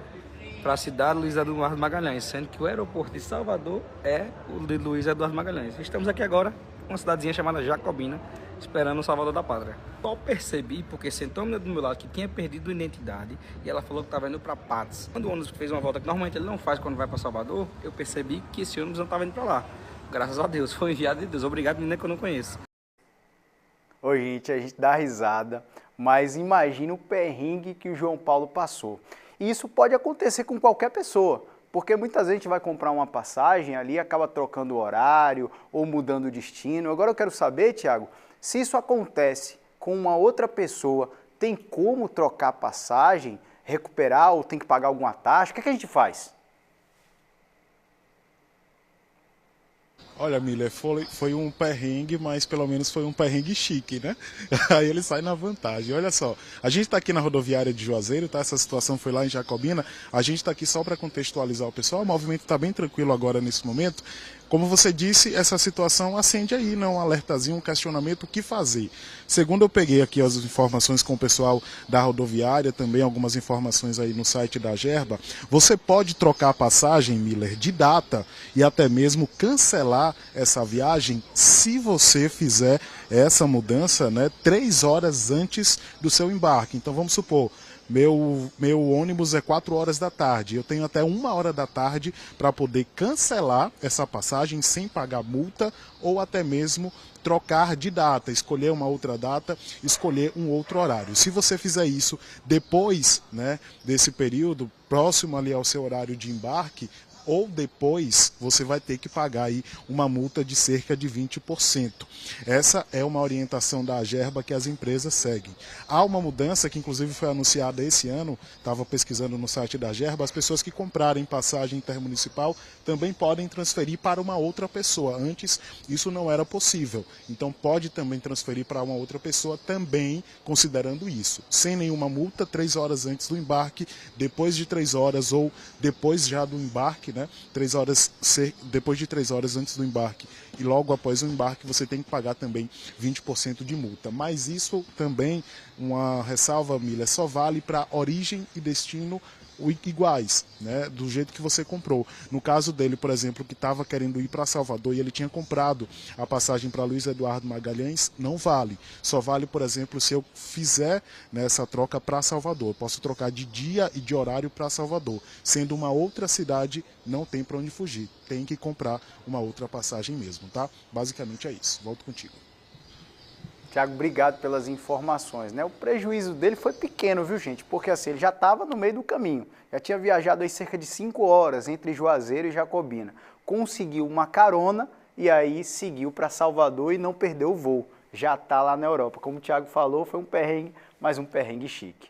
Para a cidade Luiz Eduardo Magalhães, sendo que o aeroporto de Salvador é o de Luiz Eduardo Magalhães. Estamos aqui agora, uma cidadezinha chamada Jacobina, esperando o Salvador da Pátria. Só percebi, porque sentou a menina do meu lado que tinha perdido a identidade e ela falou que estava indo para Patos. Quando o ônibus fez uma volta que normalmente ele não faz quando vai para Salvador, eu percebi que esse ônibus não estava indo para lá. Graças a Deus, foi enviado de Deus. Obrigado, menina, que eu não conheço. Oi, gente, a gente dá risada, mas imagina o perrengue que o João Paulo passou. E isso pode acontecer com qualquer pessoa, porque muitas vezes a gente vai comprar uma passagem ali, acaba trocando o horário ou mudando o destino. Agora eu quero saber, Tiago, se isso acontece com uma outra pessoa, tem como trocar a passagem, recuperar ou tem que pagar alguma taxa? O que é que a gente faz? Olha, Miller, foi um perrengue, mas pelo menos foi um perrengue chique, né? Aí ele sai na vantagem. Olha só, a gente está aqui na rodoviária de Juazeiro, tá? Essa situação foi lá em Jacobina. A gente está aqui só para contextualizar o pessoal. O movimento está bem tranquilo agora nesse momento. Como você disse, essa situação acende aí, né, um alertazinho, um questionamento, o que fazer. Segundo eu peguei aqui as informações com o pessoal da rodoviária, também algumas informações aí no site da Gerba, você pode trocar a passagem, Miller, de data e até mesmo cancelar essa viagem se você fizer essa mudança, né, 3 horas antes do seu embarque. Então vamos supor, meu ônibus é 4 horas da tarde. Eu tenho até 1 hora da tarde para poder cancelar essa passagem sem pagar multa ou até mesmo trocar de data, escolher uma outra data, escolher um outro horário. Se você fizer isso depois, né, desse período, próximo ali ao seu horário de embarque, ou depois você vai ter que pagar aí uma multa de cerca de 20%. Essa é uma orientação da Gerba que as empresas seguem. Há uma mudança que inclusive foi anunciada esse ano, estava pesquisando no site da Gerba, as pessoas que comprarem passagem intermunicipal também podem transferir para uma outra pessoa. Antes isso não era possível, então pode também transferir para uma outra pessoa também considerando isso. Sem nenhuma multa, 3 horas antes do embarque, depois de 3 horas ou depois já do embarque, né? 3 horas, depois de 3 horas antes do embarque e logo após o embarque você tem que pagar também 20% de multa. Mas isso também, uma ressalva, Miller, só vale para origem e destino iguais, né, do jeito que você comprou. No caso dele, por exemplo, que estava querendo ir para Salvador e ele tinha comprado a passagem para Luiz Eduardo Magalhães, não vale. Só vale, por exemplo, se eu fizer, né, essa troca para Salvador. Eu posso trocar de dia e de horário para Salvador. Sendo uma outra cidade, não tem para onde fugir. Tem que comprar uma outra passagem mesmo, tá? Basicamente é isso. Volto contigo. Tiago, obrigado pelas informações, né? O prejuízo dele foi pequeno, viu, gente? Porque assim, ele já estava no meio do caminho, já tinha viajado aí cerca de 5 horas entre Juazeiro e Jacobina. Conseguiu uma carona e aí seguiu para Salvador e não perdeu o voo. Já está lá na Europa. Como o Tiago falou, foi um perrengue, mas um perrengue chique.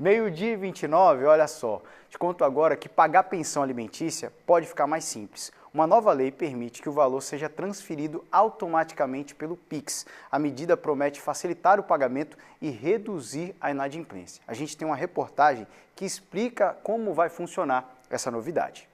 12h29, olha só. Te conto agora que pagar pensão alimentícia pode ficar mais simples. Uma nova lei permite que o valor seja transferido automaticamente pelo Pix. A medida promete facilitar o pagamento e reduzir a inadimplência. A gente tem uma reportagem que explica como vai funcionar essa novidade.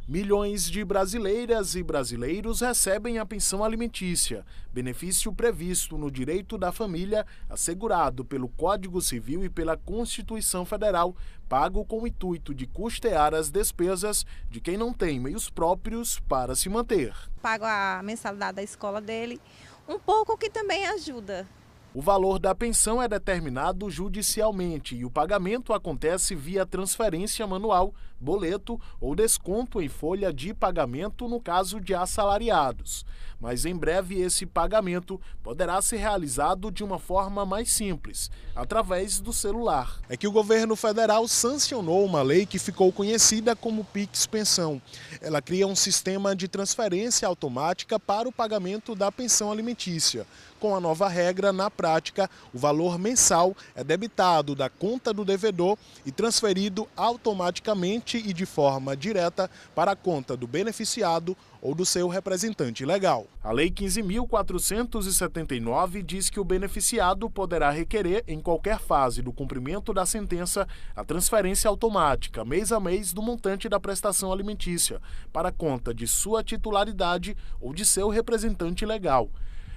Milhões de brasileiras e brasileiros recebem a pensão alimentícia, benefício previsto no direito da família, assegurado pelo Código Civil e pela Constituição Federal, pago com o intuito de custear as despesas de quem não tem meios próprios para se manter. Pago a mensalidade da escola dele, um pouco que também ajuda O valor da pensão é determinado judicialmente e o pagamento acontece via transferência manual, boleto ou desconto em folha de pagamento no caso de assalariados. Mas em breve esse pagamento poderá ser realizado de uma forma mais simples, através do celular. É que o governo federal sancionou uma lei que ficou conhecida como Pix Pensão. Ela cria um sistema de transferência automática para o pagamento da pensão alimentícia. Com a nova regra, na prática, o valor mensal é debitado da conta do devedor e transferido automaticamente e de forma direta para a conta do beneficiado ou do seu representante legal. A Lei 15.479 diz que o beneficiado poderá requerer, em qualquer fase do cumprimento da sentença, a transferência automática, mês a mês, do montante da prestação alimentícia, para a conta de sua titularidade ou de seu representante legal.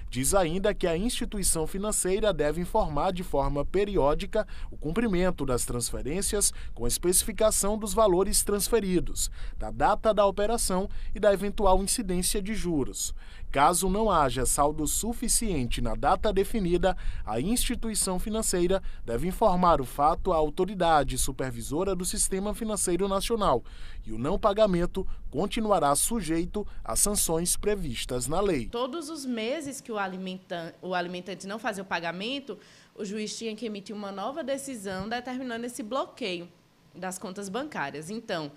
Diz ainda que a instituição financeira deve informar de forma periódica o cumprimento das transferências com especificação dos valores transferidos, da data da operação e da eventual incidência de juros. Caso não haja saldo suficiente na data definida, a instituição financeira deve informar o fato à autoridade supervisora do Sistema Financeiro Nacional e o não pagamento continuará sujeito às sanções previstas na lei. Todos os meses que o alimentante não fazia o pagamento, o juiz tinha que emitir uma nova decisão determinando esse bloqueio das contas bancárias. Então,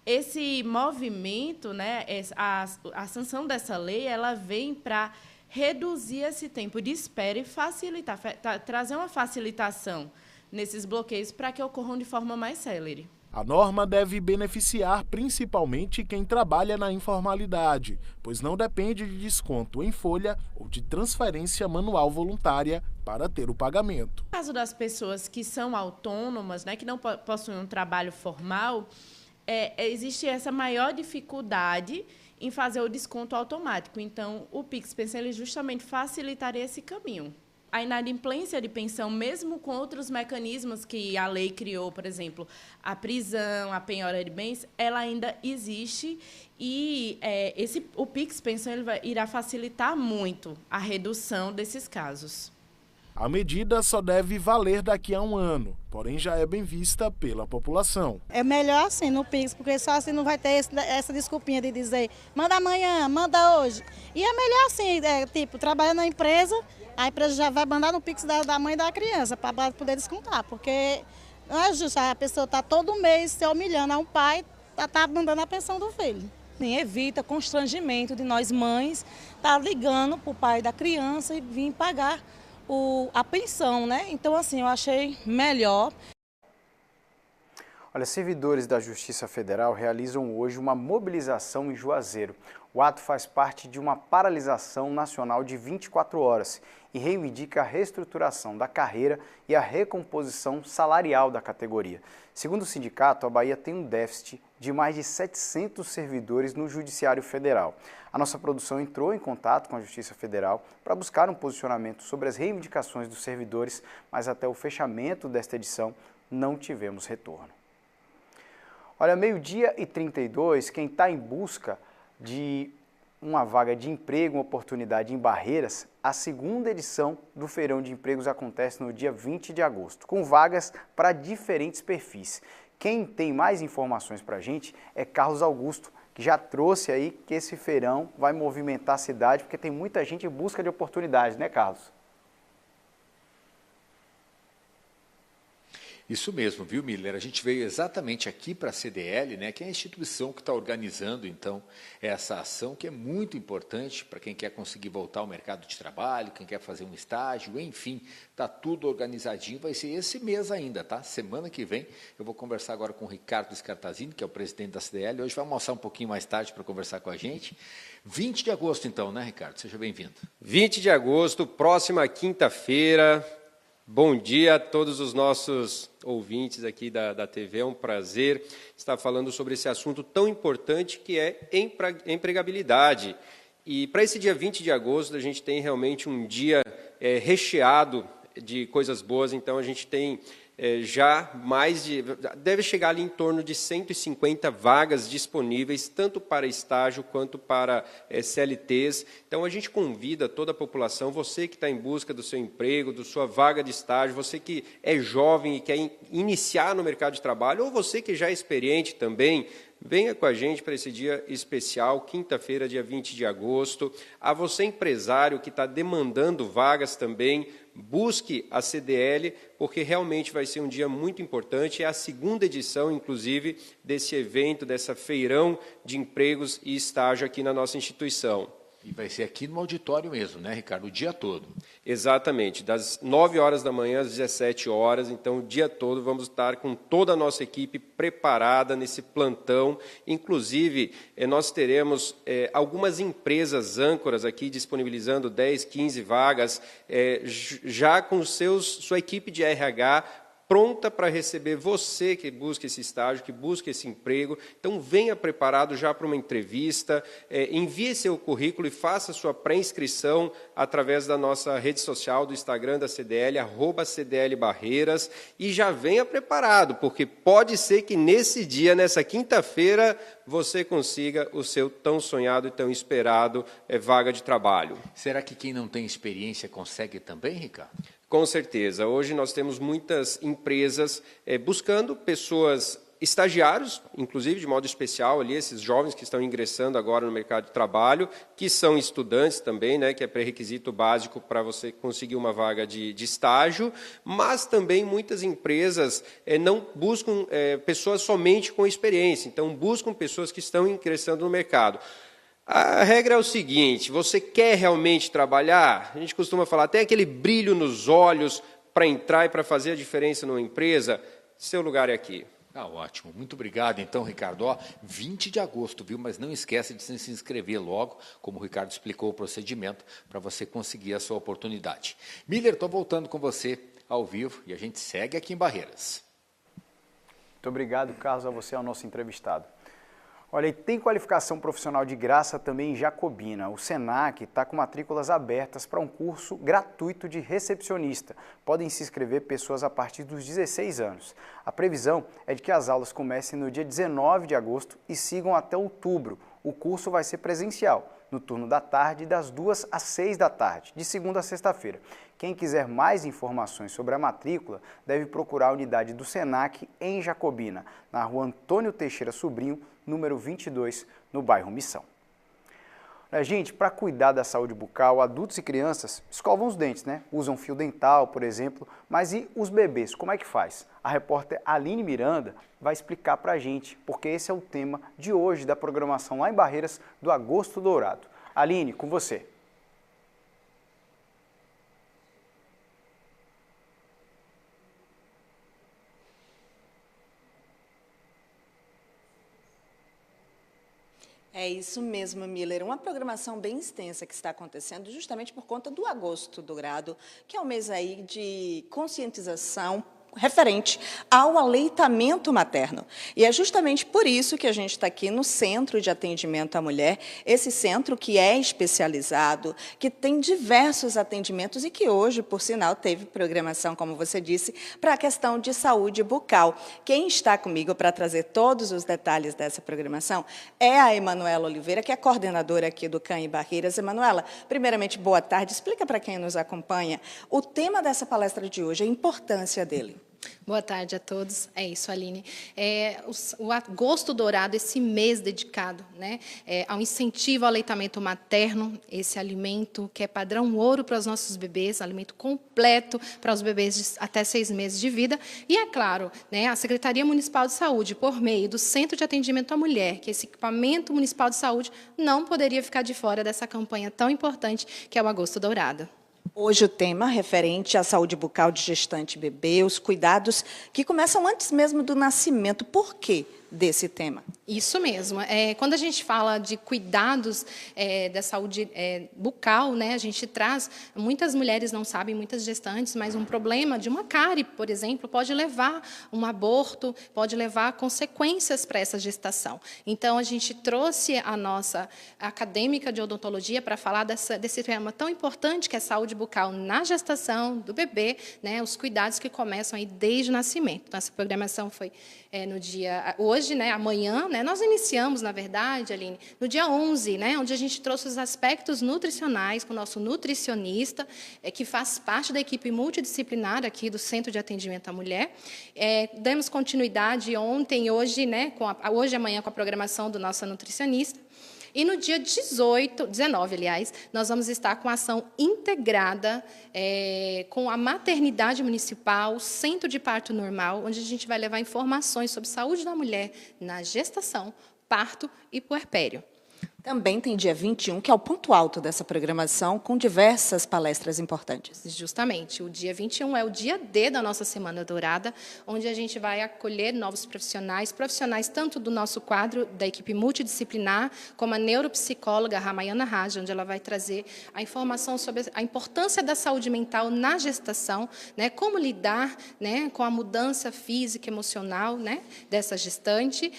esse movimento, né, a sanção dessa lei, ela vem para reduzir esse tempo de espera e facilitar, trazer uma facilitação nesses bloqueios para que ocorram de forma mais célere. A norma deve beneficiar principalmente quem trabalha na informalidade, pois não depende de desconto em folha ou de transferência manual voluntária para ter o pagamento. No caso das pessoas que são autônomas, né, que não possuem um trabalho formal, existe essa maior dificuldade em fazer o desconto automático. Então, o Pix Pensão ele justamente facilitaria esse caminho. A inadimplência de pensão, mesmo com outros mecanismos que a lei criou, por exemplo, a prisão, a penhora de bens, ela ainda existe e o Pix Pensão irá facilitar muito a redução desses casos. A medida só deve valer daqui a um ano, porém já é bem vista pela população. É melhor assim no Pix, porque só assim não vai ter essa desculpinha de dizer manda amanhã, manda hoje. E é melhor assim, tipo, trabalhando na empresa, a empresa já vai mandar no Pix da mãe da criança para poder descontar, porque não é justo, a pessoa está todo mês se humilhando a um pai, está mandando a pensão do filho. Sim, evita constrangimento de nós mães, tá ligando para o pai da criança e vir pagar a pensão, né? Então, assim, eu achei melhor. Olha, servidores da Justiça Federal realizam hoje uma mobilização em Juazeiro. O ato faz parte de uma paralisação nacional de 24 horas e reivindica a reestruturação da carreira e a recomposição salarial da categoria. Segundo o sindicato, a Bahia tem um déficit de mais de 700 servidores no Judiciário Federal. A nossa produção entrou em contato com a Justiça Federal para buscar um posicionamento sobre as reivindicações dos servidores, mas até o fechamento desta edição não tivemos retorno. Olha, 12h32, quem está em busca de uma vaga de emprego, uma oportunidade em Barreiras, a segunda edição do Feirão de Empregos acontece no dia 20 de agosto, com vagas para diferentes perfis. Quem tem mais informações para a gente é Carlos Augusto, que já trouxe aí que esse feirão vai movimentar a cidade, porque tem muita gente em busca de oportunidades, né, Carlos? Isso mesmo, viu, Miller? A gente veio exatamente aqui para a CDL, né, que é a instituição que está organizando, então, essa ação que é muito importante para quem quer conseguir voltar ao mercado de trabalho, quem quer fazer um estágio, enfim, está tudo organizadinho, vai ser esse mês ainda, tá? Semana que vem, eu vou conversar agora com o Ricardo Scartazini, que é o presidente da CDL, hoje vai almoçar um pouquinho mais tarde para conversar com a gente. 20 de agosto, então, né, Ricardo? Seja bem-vindo. 20 de agosto, próxima quinta-feira. Bom dia a todos os nossos ouvintes aqui da TV, é um prazer estar falando sobre esse assunto tão importante que é empregabilidade. E para esse dia 20 de agosto, a gente tem realmente um dia recheado de coisas boas, então a gente tem deve chegar ali em torno de 150 vagas disponíveis, tanto para estágio quanto para CLTs. Então, a gente convida toda a população, você que está em busca do seu emprego, da sua vaga de estágio, você que é jovem e quer iniciar no mercado de trabalho, ou você que já é experiente também, venha com a gente para esse dia especial, quinta-feira, dia 20 de agosto. A você, empresário, que está demandando vagas também, busque a CDL, porque realmente vai ser um dia muito importante. É a segunda edição, inclusive, desse evento, dessa feirão de empregos e estágio aqui na nossa instituição. E vai ser aqui no auditório mesmo, né, Ricardo? O dia todo. Exatamente, das 9 horas da manhã às 17 horas. Então, o dia todo vamos estar com toda a nossa equipe preparada nesse plantão. Inclusive, nós teremos algumas empresas âncoras aqui disponibilizando 10, 15 vagas, já com sua equipe de RH pronta para receber você que busca esse estágio, que busca esse emprego. Então, venha preparado já para uma entrevista, envie seu currículo e faça sua pré-inscrição através da nossa rede social, do Instagram da CDL, @CDLBarreiras, e já venha preparado, porque pode ser que nesse dia, nessa quinta-feira, você consiga o seu tão sonhado e tão esperado vaga de trabalho. Será que quem não tem experiência consegue também, Ricardo? Com certeza. Hoje nós temos muitas empresas buscando pessoas, estagiários, inclusive de modo especial, ali, esses jovens que estão ingressando agora no mercado de trabalho, que são estudantes também, né, que é pré-requisito básico para você conseguir uma vaga de estágio, mas também muitas empresas não buscam pessoas somente com experiência, então buscam pessoas que estão ingressando no mercado. A regra é o seguinte: você quer realmente trabalhar? A gente costuma falar, tem aquele brilho nos olhos para entrar e para fazer a diferença numa empresa? Seu lugar é aqui. Ótimo. Muito obrigado, então, Ricardo. 20 de agosto, viu? Mas não esqueça de se inscrever logo, como o Ricardo explicou o procedimento, para você conseguir a sua oportunidade. Miller, estou voltando com você ao vivo e a gente segue aqui em Barreiras. Muito obrigado, Carlos, a você, ao nosso entrevistado. Olha, e tem qualificação profissional de graça também em Jacobina. O SENAC está com matrículas abertas para um curso gratuito de recepcionista. Podem se inscrever pessoas a partir dos 16 anos. A previsão é de que as aulas comecem no dia 19 de agosto e sigam até outubro. O curso vai ser presencial, no turno da tarde, das 2 às 6 da tarde, de segunda a sexta-feira. Quem quiser mais informações sobre a matrícula deve procurar a unidade do SENAC em Jacobina, na rua Antônio Teixeira Sobrinho, número 22, no bairro Missão. Gente, para cuidar da saúde bucal, adultos e crianças escovam os dentes, né? Usam fio dental, por exemplo, mas e os bebês, como é que faz? A repórter Aline Miranda vai explicar para a gente, porque esse é o tema de hoje da programação lá em Barreiras do Agosto Dourado. Aline, com você. É isso mesmo, Miller. Uma programação bem extensa que está acontecendo justamente por conta do Agosto Dourado, que é um mês aí de conscientização referente ao aleitamento materno. E é justamente por isso que a gente está aqui no Centro de Atendimento à Mulher, esse centro que é especializado, que tem diversos atendimentos e que hoje, por sinal, teve programação, como você disse, para a questão de saúde bucal. Quem está comigo para trazer todos os detalhes dessa programação é a Emanuela Oliveira, que é coordenadora aqui do CAN em Barreiras. Emanuela, primeiramente, boa tarde. Explica para quem nos acompanha o tema dessa palestra de hoje, a importância dele. Boa tarde a todos. É isso, Aline. O Agosto Dourado, esse mês dedicado, né, ao incentivo ao aleitamento materno, esse alimento que é padrão ouro para os nossos bebês, alimento completo para os bebês de até 6 meses de vida. E, é claro, né, a Secretaria Municipal de Saúde, por meio do Centro de Atendimento à Mulher, que esse equipamento municipal de saúde não poderia ficar de fora dessa campanha tão importante que é o Agosto Dourado. Hoje o tema referente à saúde bucal de gestante e bebê, os cuidados que começam antes mesmo do nascimento. Por quê desse tema. Isso mesmo. Quando a gente fala de cuidados da saúde bucal, né, a gente traz, muitas mulheres não sabem, muitas gestantes, mas um problema de uma cárie, por exemplo, pode levar um aborto, pode levar consequências para essa gestação. Então, a gente trouxe a nossa acadêmica de odontologia para falar desse tema tão importante que é a saúde bucal na gestação do bebê, né, os cuidados que começam aí desde o nascimento. Então, essa programação foi no dia hoje, né, amanhã, né, nós iniciamos, na verdade, Aline, no dia 11, né, onde a gente trouxe os aspectos nutricionais com o nosso nutricionista, que faz parte da equipe multidisciplinar aqui do Centro de Atendimento à Mulher. Demos continuidade ontem, hoje, né, hoje e amanhã com a programação do nosso nutricionista. E no dia 19, aliás, nós vamos estar com a ação integrada com a maternidade municipal, centro de parto normal, onde a gente vai levar informações sobre saúde da mulher na gestação, parto e puerpério. Também tem dia 21, que é o ponto alto dessa programação, com diversas palestras importantes. Justamente. O dia 21 é o dia D da nossa Semana Dourada, onde a gente vai acolher novos profissionais tanto do nosso quadro, da equipe multidisciplinar, como a neuropsicóloga Ramayana Raja, onde ela vai trazer a informação sobre a importância da saúde mental na gestação, né, como lidar, né, com a mudança física e emocional, né, dessa gestante,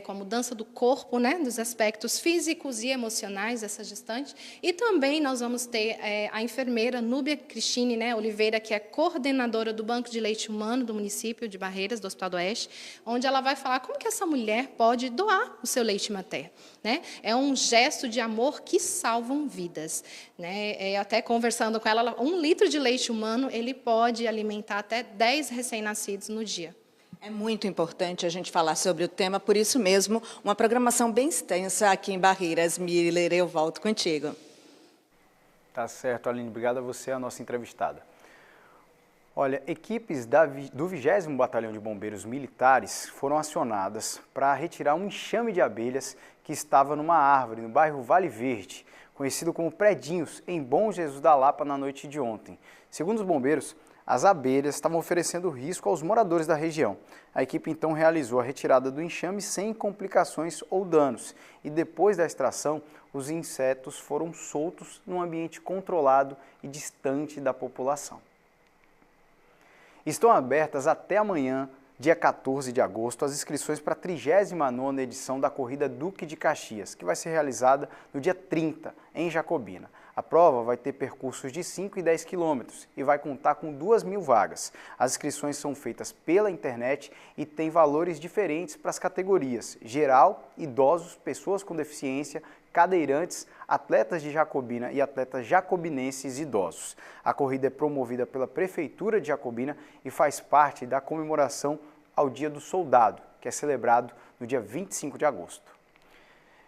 com a mudança do corpo, né, dos aspectos físicos e emocionais dessa gestante. E também nós vamos ter a enfermeira Núbia Cristine, né, Oliveira, que é coordenadora do Banco de Leite Humano do município de Barreiras, do Hospital do Oeste, onde ela vai falar como que essa mulher pode doar o seu leite materno. Né? É um gesto de amor que salvam vidas. Né? Até conversando com ela, 1 litro de leite humano ele pode alimentar até 10 recém-nascidos no dia. É muito importante a gente falar sobre o tema, por isso mesmo, uma programação bem extensa aqui em Barreiras. Miller, eu volto contigo. Tá certo, Aline. Obrigado a você, a nossa entrevistada. Olha, equipes do 20º Batalhão de Bombeiros Militares foram acionadas para retirar um enxame de abelhas que estava numa árvore no bairro Vale Verde, conhecido como Predinhos, em Bom Jesus da Lapa, na noite de ontem. Segundo os bombeiros, as abelhas estavam oferecendo risco aos moradores da região. A equipe então realizou a retirada do enxame sem complicações ou danos. E depois da extração, os insetos foram soltos num ambiente controlado e distante da população. Estão abertas até amanhã, dia 14 de agosto, as inscrições para a 39ª edição da Corrida Duque de Caxias, que vai ser realizada no dia 30, em Jacobina. A prova vai ter percursos de 5 e 10 quilômetros e vai contar com 2.000 vagas. As inscrições são feitas pela internet e tem valores diferentes para as categorias: geral, idosos, pessoas com deficiência, cadeirantes, atletas de Jacobina e atletas jacobinenses idosos. A corrida é promovida pela Prefeitura de Jacobina e faz parte da comemoração ao Dia do Soldado, que é celebrado no dia 25 de agosto.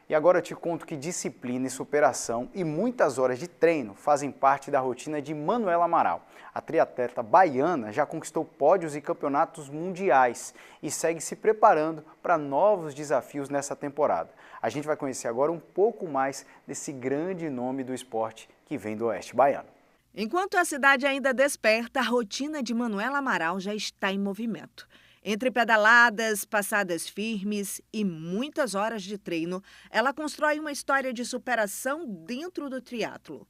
E agora eu te conto que disciplina e superação e muitas horas de treino fazem parte da rotina de Manuela Amaral. A triatleta baiana já conquistou pódios e campeonatos mundiais e segue se preparando para novos desafios nessa temporada. A gente vai conhecer agora um pouco mais desse grande nome do esporte que vem do Oeste Baiano. Enquanto a cidade ainda desperta, a rotina de Manuela Amaral já está em movimento. Entre pedaladas, passadas firmes e muitas horas de treino, ela constrói uma história de superação dentro do triatlo.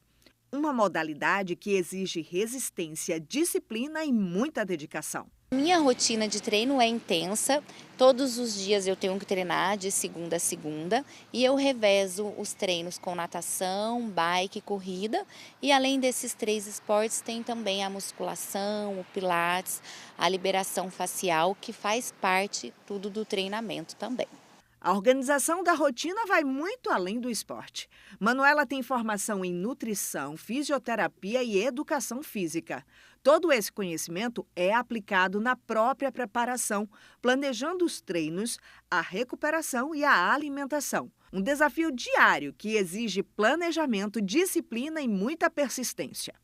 Uma modalidade que exige resistência, disciplina e muita dedicação. Minha rotina de treino é intensa, todos os dias eu tenho que treinar de segunda a segunda e eu revezo os treinos com natação, bike, corrida e além desses 3 esportes tem também a musculação, o pilates, a liberação facial que faz parte tudo do treinamento também. A organização da rotina vai muito além do esporte. Manuela tem formação em nutrição, fisioterapia e educação física. Todo esse conhecimento é aplicado na própria preparação, planejando os treinos, a recuperação e a alimentação. Um desafio diário que exige planejamento, disciplina e muita persistência.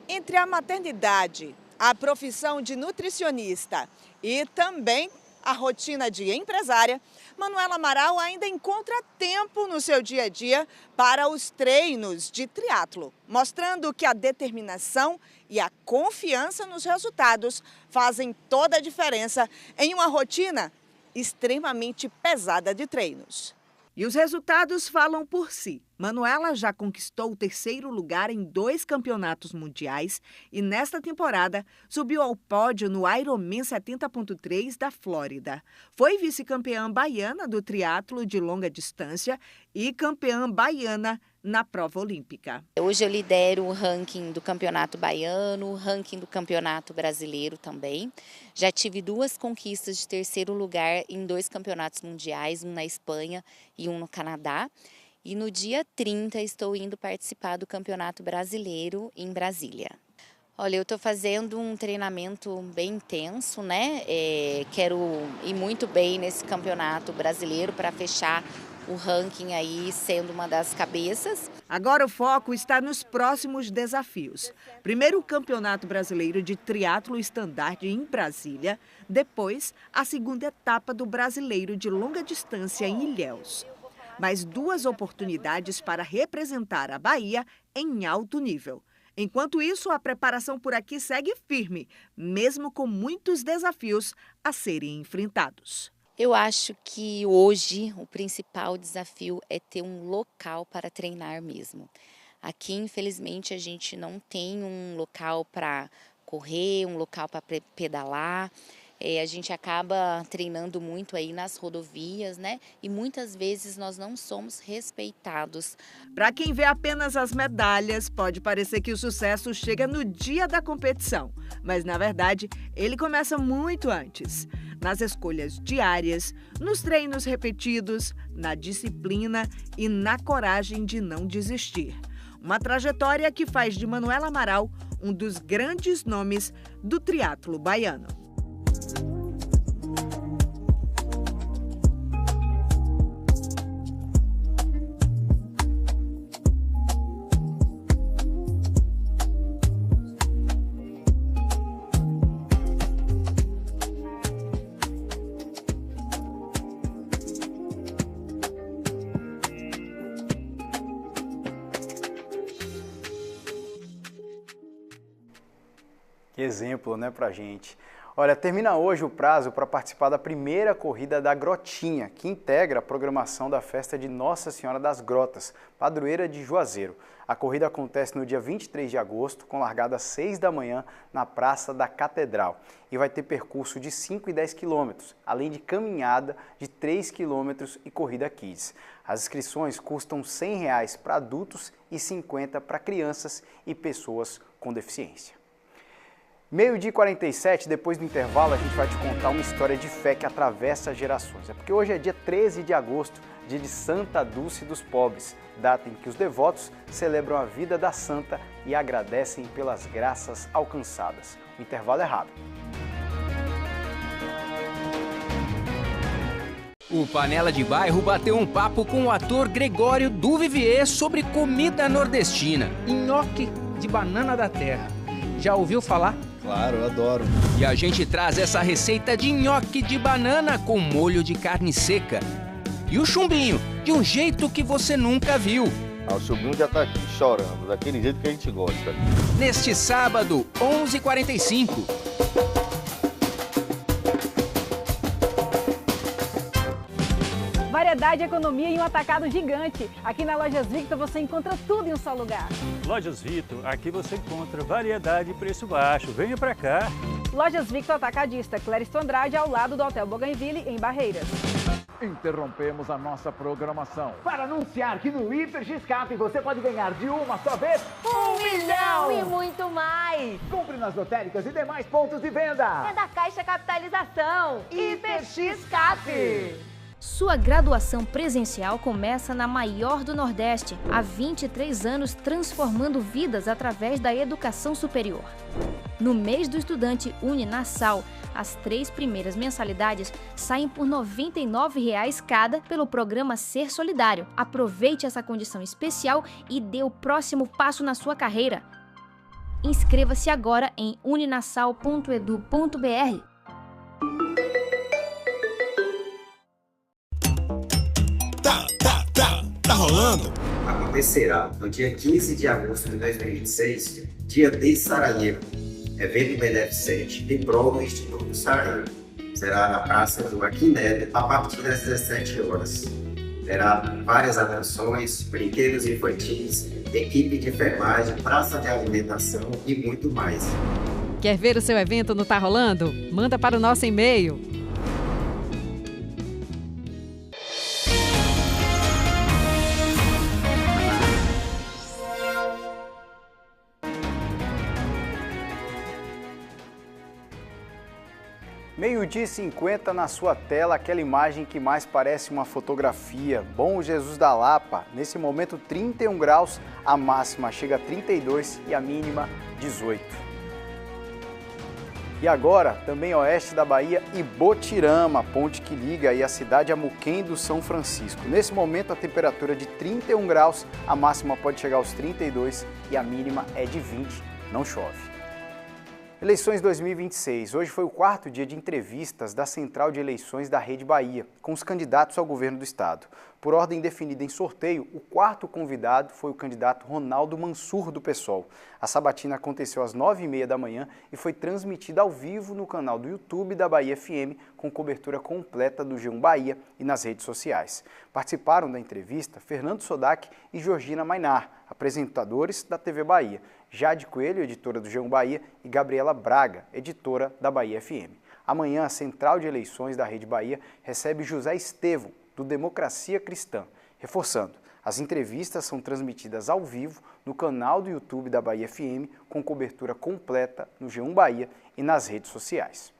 Entre a maternidade, a profissão de nutricionista e também a rotina de empresária, Manuela Amaral ainda encontra tempo no seu dia a dia para os treinos de triatlo, mostrando que a determinação e a confiança nos resultados fazem toda a diferença em uma rotina extremamente pesada de treinos. E os resultados falam por si. Manuela já conquistou o 3º lugar em 2 campeonatos mundiais e, nesta temporada, subiu ao pódio no Ironman 70.3 da Flórida. Foi vice-campeã baiana do triatlo de longa distância e campeã baiana na prova olímpica. Hoje eu lidero o ranking do campeonato baiano, o ranking do campeonato brasileiro também. Já tive 2 conquistas de 3º lugar em 2 campeonatos mundiais, um na Espanha e um no Canadá. E no dia 30 estou indo participar do Campeonato Brasileiro em Brasília. Olha, eu estou fazendo um treinamento bem intenso, né? Quero ir muito bem nesse Campeonato Brasileiro para fechar o ranking aí sendo uma das cabeças. Agora o foco está nos próximos desafios. Primeiro o Campeonato Brasileiro de Triatlo Estandarte em Brasília, depois a 2ª etapa do Brasileiro de Longa Distância em Ilhéus. Mais 2 oportunidades para representar a Bahia em alto nível. Enquanto isso, a preparação por aqui segue firme, mesmo com muitos desafios a serem enfrentados. Eu acho que hoje o principal desafio é ter um local para treinar mesmo. Aqui, infelizmente, a gente não tem um local para correr, um local para pedalar. A gente acaba treinando muito aí nas rodovias, né? E muitas vezes nós não somos respeitados. Para quem vê apenas as medalhas, pode parecer que o sucesso chega no dia da competição. Mas, na verdade, ele começa muito antes. Nas escolhas diárias, nos treinos repetidos, na disciplina e na coragem de não desistir. Uma trajetória que faz de Manuela Amaral um dos grandes nomes do triatlo baiano. Que exemplo, né, pra gente. Olha, termina hoje o prazo para participar da primeira corrida da Grotinha, que integra a programação da festa de Nossa Senhora das Grotas, padroeira de Juazeiro. A corrida acontece no dia 23 de agosto, com largada às 6 da manhã na Praça da Catedral. E vai ter percurso de 5 e 10 quilômetros, além de caminhada de 3 quilômetros e corrida kids. As inscrições custam R$ 100 para adultos e R$ 50 para crianças e pessoas com deficiência. 12h47, depois do intervalo, a gente vai te contar uma história de fé que atravessa gerações. É porque hoje é dia 13 de agosto, dia de Santa Dulce dos Pobres, data em que os devotos celebram a vida da santa e agradecem pelas graças alcançadas. O intervalo é rápido. O Panela de Bairro bateu um papo com o ator Gregório Duvivier sobre comida nordestina, nhoque de banana da terra. Já ouviu falar? Claro, eu adoro. E a gente traz essa receita de nhoque de banana com molho de carne seca. E o chumbinho, de um jeito que você nunca viu. O chumbinho já tá aqui chorando, daquele jeito que a gente gosta. Neste sábado, 11h45. Variedade e economia em um atacado gigante. Aqui na Lojas Victor você encontra tudo em um só lugar. Lojas Victor, aqui você encontra variedade e preço baixo. Venha pra cá. Lojas Victor Atacadista, Clériston Andrade, ao lado do Hotel Bougainville, em Barreiras. Interrompemos a nossa programação para anunciar que no Hiper X-Cap você pode ganhar de uma só vez 1 milhão e muito mais. Compre nas lotéricas e demais pontos de venda. É da Caixa Capitalização. Hiper X-Cap. Sua graduação presencial começa na maior do Nordeste, há 23 anos transformando vidas através da educação superior. No mês do estudante Uninassal, as 3 primeiras mensalidades saem por R$ 99,00 cada pelo programa Ser Solidário. Aproveite essa condição especial e dê o próximo passo na sua carreira. Inscreva-se agora em uninassal.edu.br. Tá rolando? Acontecerá no dia 15 de agosto de 2026, dia de Sarajevo, evento beneficente em prol do Instituto Sarajevo. será na Praça do Aquineto, a partir das 17 horas. Terá várias atrações, brinquedos infantis, equipe de enfermagem, praça de alimentação e muito mais. Quer ver o seu evento no Tá Rolando? Manda para o nosso e-mail. Meio-dia e 50 na sua tela, aquela imagem que mais parece uma fotografia. Bom Jesus da Lapa, nesse momento 31 graus, a máxima chega a 32 e a mínima 18. E agora, também oeste da Bahia, Ibotirama, ponte que liga aí a cidade a Muquem do São Francisco. Nesse momento a temperatura é de 31 graus, a máxima pode chegar aos 32 e a mínima é de 20, não chove. Eleições 2026. Hoje foi o quarto dia de entrevistas da Central de Eleições da Rede Bahia, com os candidatos ao governo do estado. Por ordem definida em sorteio, o quarto convidado foi o candidato Ronaldo Mansur, do PSOL. A sabatina aconteceu às 9h30 da manhã e foi transmitida ao vivo no canal do YouTube da Bahia FM, com cobertura completa do G1 Bahia e nas redes sociais. Participaram da entrevista Fernando Sodac e Georgina Mainar, apresentadores da TV Bahia, Jade Coelho, editora do G1 Bahia, e Gabriela Braga, editora da Bahia FM. Amanhã, a Central de Eleições da Rede Bahia recebe José Estevão, do Democracia Cristã. Reforçando, as entrevistas são transmitidas ao vivo no canal do YouTube da Bahia FM, com cobertura completa no G1 Bahia e nas redes sociais.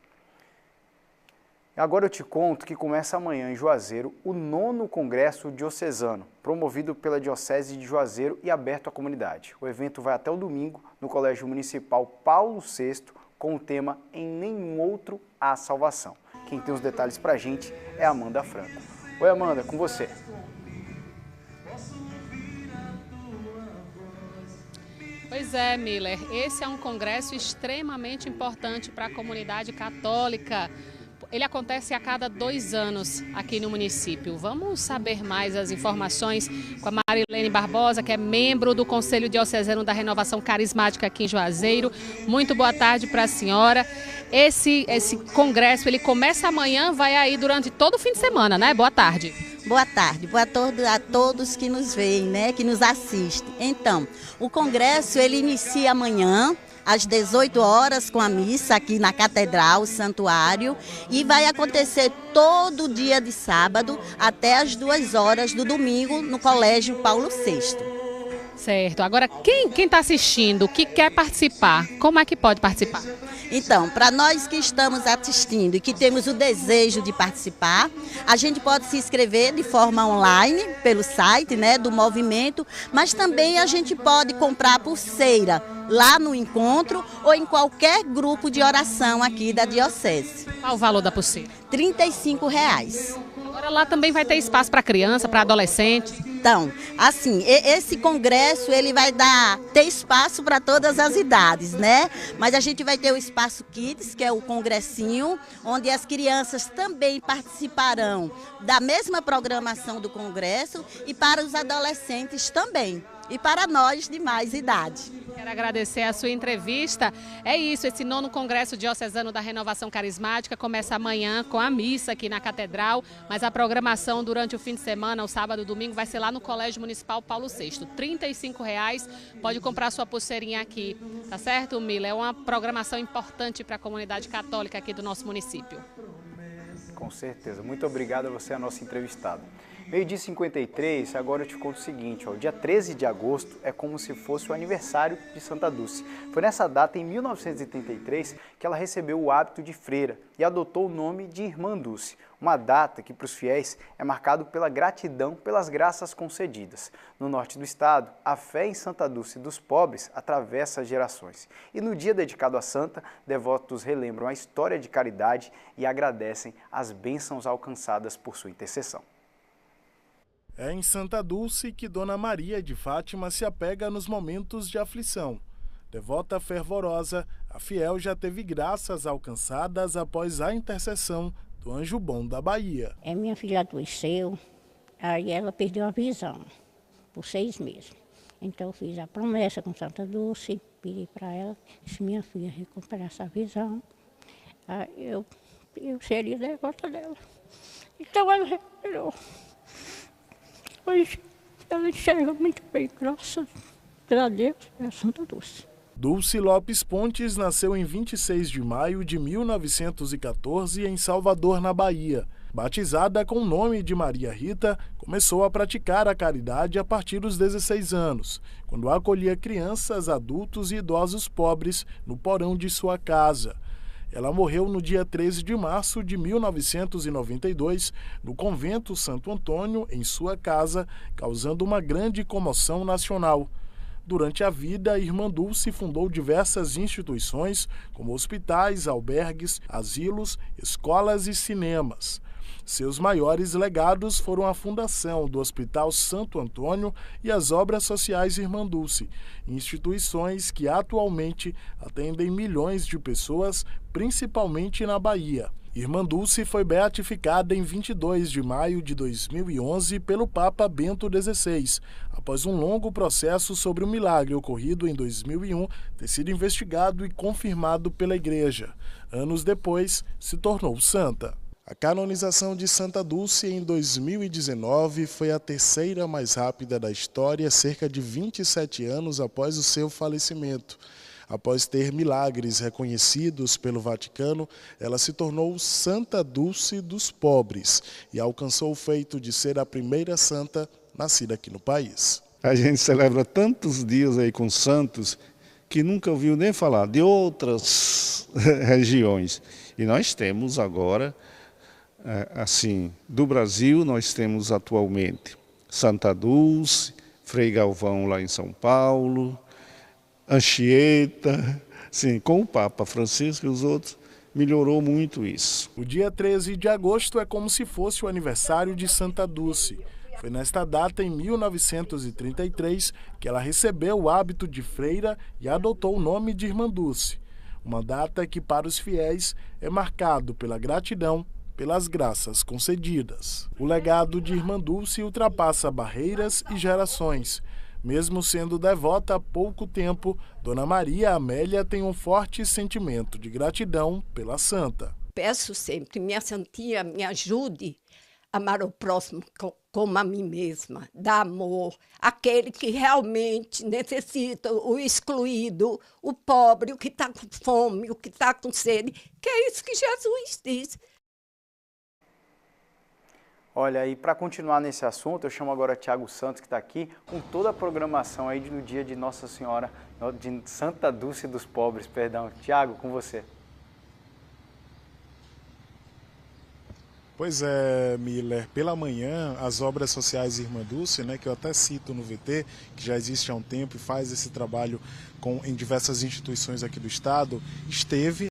Agora eu te conto que começa amanhã em Juazeiro o 9º Congresso Diocesano, promovido pela Diocese de Juazeiro e aberto à comunidade. O evento vai até o domingo no Colégio Municipal Paulo VI, com o tema Em Nenhum Outro Há Salvação. Quem tem os detalhes pra gente é a Amanda Franco. Oi Amanda, com você. Pois é, Miller, esse é um congresso extremamente importante para a comunidade católica. Ele acontece a cada 2 anos aqui no município. Vamos saber mais as informações com a Marilene Barbosa, que é membro do Conselho Diocesano da Renovação Carismática aqui em Juazeiro. Muito boa tarde para a senhora. Esse congresso, ele começa amanhã, vai aí durante todo o fim de semana, né? Boa tarde. Boa tarde, a todos que nos veem, né, que nos assistem. Então, o congresso ele inicia amanhã, às 18 horas, com a missa aqui na Catedral, Santuário, e vai acontecer todo dia de sábado até às 2 horas do domingo no Colégio Paulo VI. Certo. Agora, quem está assistindo, que quer participar, como é que pode participar? Então, para nós que estamos assistindo e que temos o desejo de participar, a gente pode se inscrever de forma online pelo site, né, do movimento, mas também a gente pode comprar pulseira lá no encontro ou em qualquer grupo de oração aqui da Diocese. Qual o valor da pulseira? R$ 35,00. Agora lá também vai ter espaço para criança, para adolescente? Então, assim, esse congresso ele vai ter espaço para todas as idades, né? Mas a gente vai ter o Espaço Kids, que é o congressinho, onde as crianças também participarão da mesma programação do congresso e para os adolescentes também. E para nós de mais idade. Quero agradecer a sua entrevista. É isso, esse 9º Congresso Diocesano da Renovação Carismática começa amanhã com a missa aqui na Catedral, mas a programação durante o fim de semana, o sábado e domingo, vai ser lá no Colégio Municipal Paulo VI. R$ 35,00, pode comprar sua pulseirinha aqui, tá certo, Mila? É uma programação importante para a comunidade católica aqui do nosso município. Com certeza. Muito obrigado a você, a nossa entrevistada. Meio-dia 53, agora eu te conto o seguinte, ó, o dia 13 de agosto é como se fosse o aniversário de Santa Dulce. Foi nessa data, em 1983, que ela recebeu o hábito de freira e adotou o nome de Irmã Dulce, uma data que para os fiéis é marcado pela gratidão pelas graças concedidas. No norte do estado, a fé em Santa Dulce dos pobres atravessa gerações. E no dia dedicado à santa, devotos relembram a história de caridade e agradecem as bênçãos alcançadas por sua intercessão. É em Santa Dulce que Dona Maria de Fátima se apega nos momentos de aflição. Devota fervorosa, a fiel já teve graças alcançadas após a intercessão do Anjo Bom da Bahia. Minha filha adoeceu, aí ela perdeu a visão por 6 meses. Então eu fiz a promessa com Santa Dulce, pedi para ela, se minha filha recuperasse a visão, aí eu eu seria devota dela. Então ela recuperou. Hoje ela enxerga muito bem, graças a Deus, é a Santa Dulce. Dulce Lopes Pontes nasceu em 26 de maio de 1914 em Salvador, na Bahia. Batizada com o nome de Maria Rita, começou a praticar a caridade a partir dos 16 anos, quando acolhia crianças, adultos e idosos pobres no porão de sua casa. Ela morreu no dia 13 de março de 1992, no convento Santo Antônio, em sua casa, causando uma grande comoção nacional. Durante a vida, a Irmã Dulce fundou diversas instituições, como hospitais, albergues, asilos, escolas e cinemas. Seus maiores legados foram a fundação do Hospital Santo Antônio e as obras sociais Irmã Dulce, instituições que atualmente atendem milhões de pessoas, principalmente na Bahia. Irmã Dulce foi beatificada em 22 de maio de 2011 pelo Papa Bento XVI, após um longo processo sobre o milagre ocorrido em 2001 ter sido investigado e confirmado pela Igreja. Anos depois, se tornou santa. A canonização de Santa Dulce em 2019 foi a terceira mais rápida da história, cerca de 27 anos após o seu falecimento. Após ter milagres reconhecidos pelo Vaticano, ela se tornou Santa Dulce dos Pobres e alcançou o feito de ser a primeira santa nascida aqui no país. A gente celebra tantos dias aí com santos que nunca ouviu nem falar de outras regiões. E nós temos agora, assim, do Brasil, nós temos atualmente Santa Dulce, Frei Galvão lá em São Paulo, Anchieta, sim, com o Papa Francisco e os outros, melhorou muito isso. O dia 13 de agosto é como se fosse o aniversário de Santa Dulce. Foi nesta data, em 1933, que ela recebeu o hábito de freira e adotou o nome de Irmã Dulce. Uma data que, para os fiéis, é marcado pela gratidão, pelas graças concedidas. O legado de Irmã Dulce ultrapassa barreiras e gerações. Mesmo sendo devota há pouco tempo, Dona Maria Amélia tem um forte sentimento de gratidão pela santa. Peço sempre, minha santinha, me ajude a amar o próximo como a mim mesma, dar amor, aquele que realmente necessita, o excluído, o pobre, o que está com fome, o que está com sede, que é isso que Jesus diz. Olha, e para continuar nesse assunto, eu chamo agora Tiago Santos, que está aqui, com toda a programação aí no dia de Nossa Senhora, de Santa Dulce dos Pobres, perdão. Tiago, com você. Pois é, Miller, pela manhã, as obras sociais Irmã Dulce, que eu até cito no VT, que já existe há um tempo e faz esse trabalho em diversas instituições aqui do estado, esteve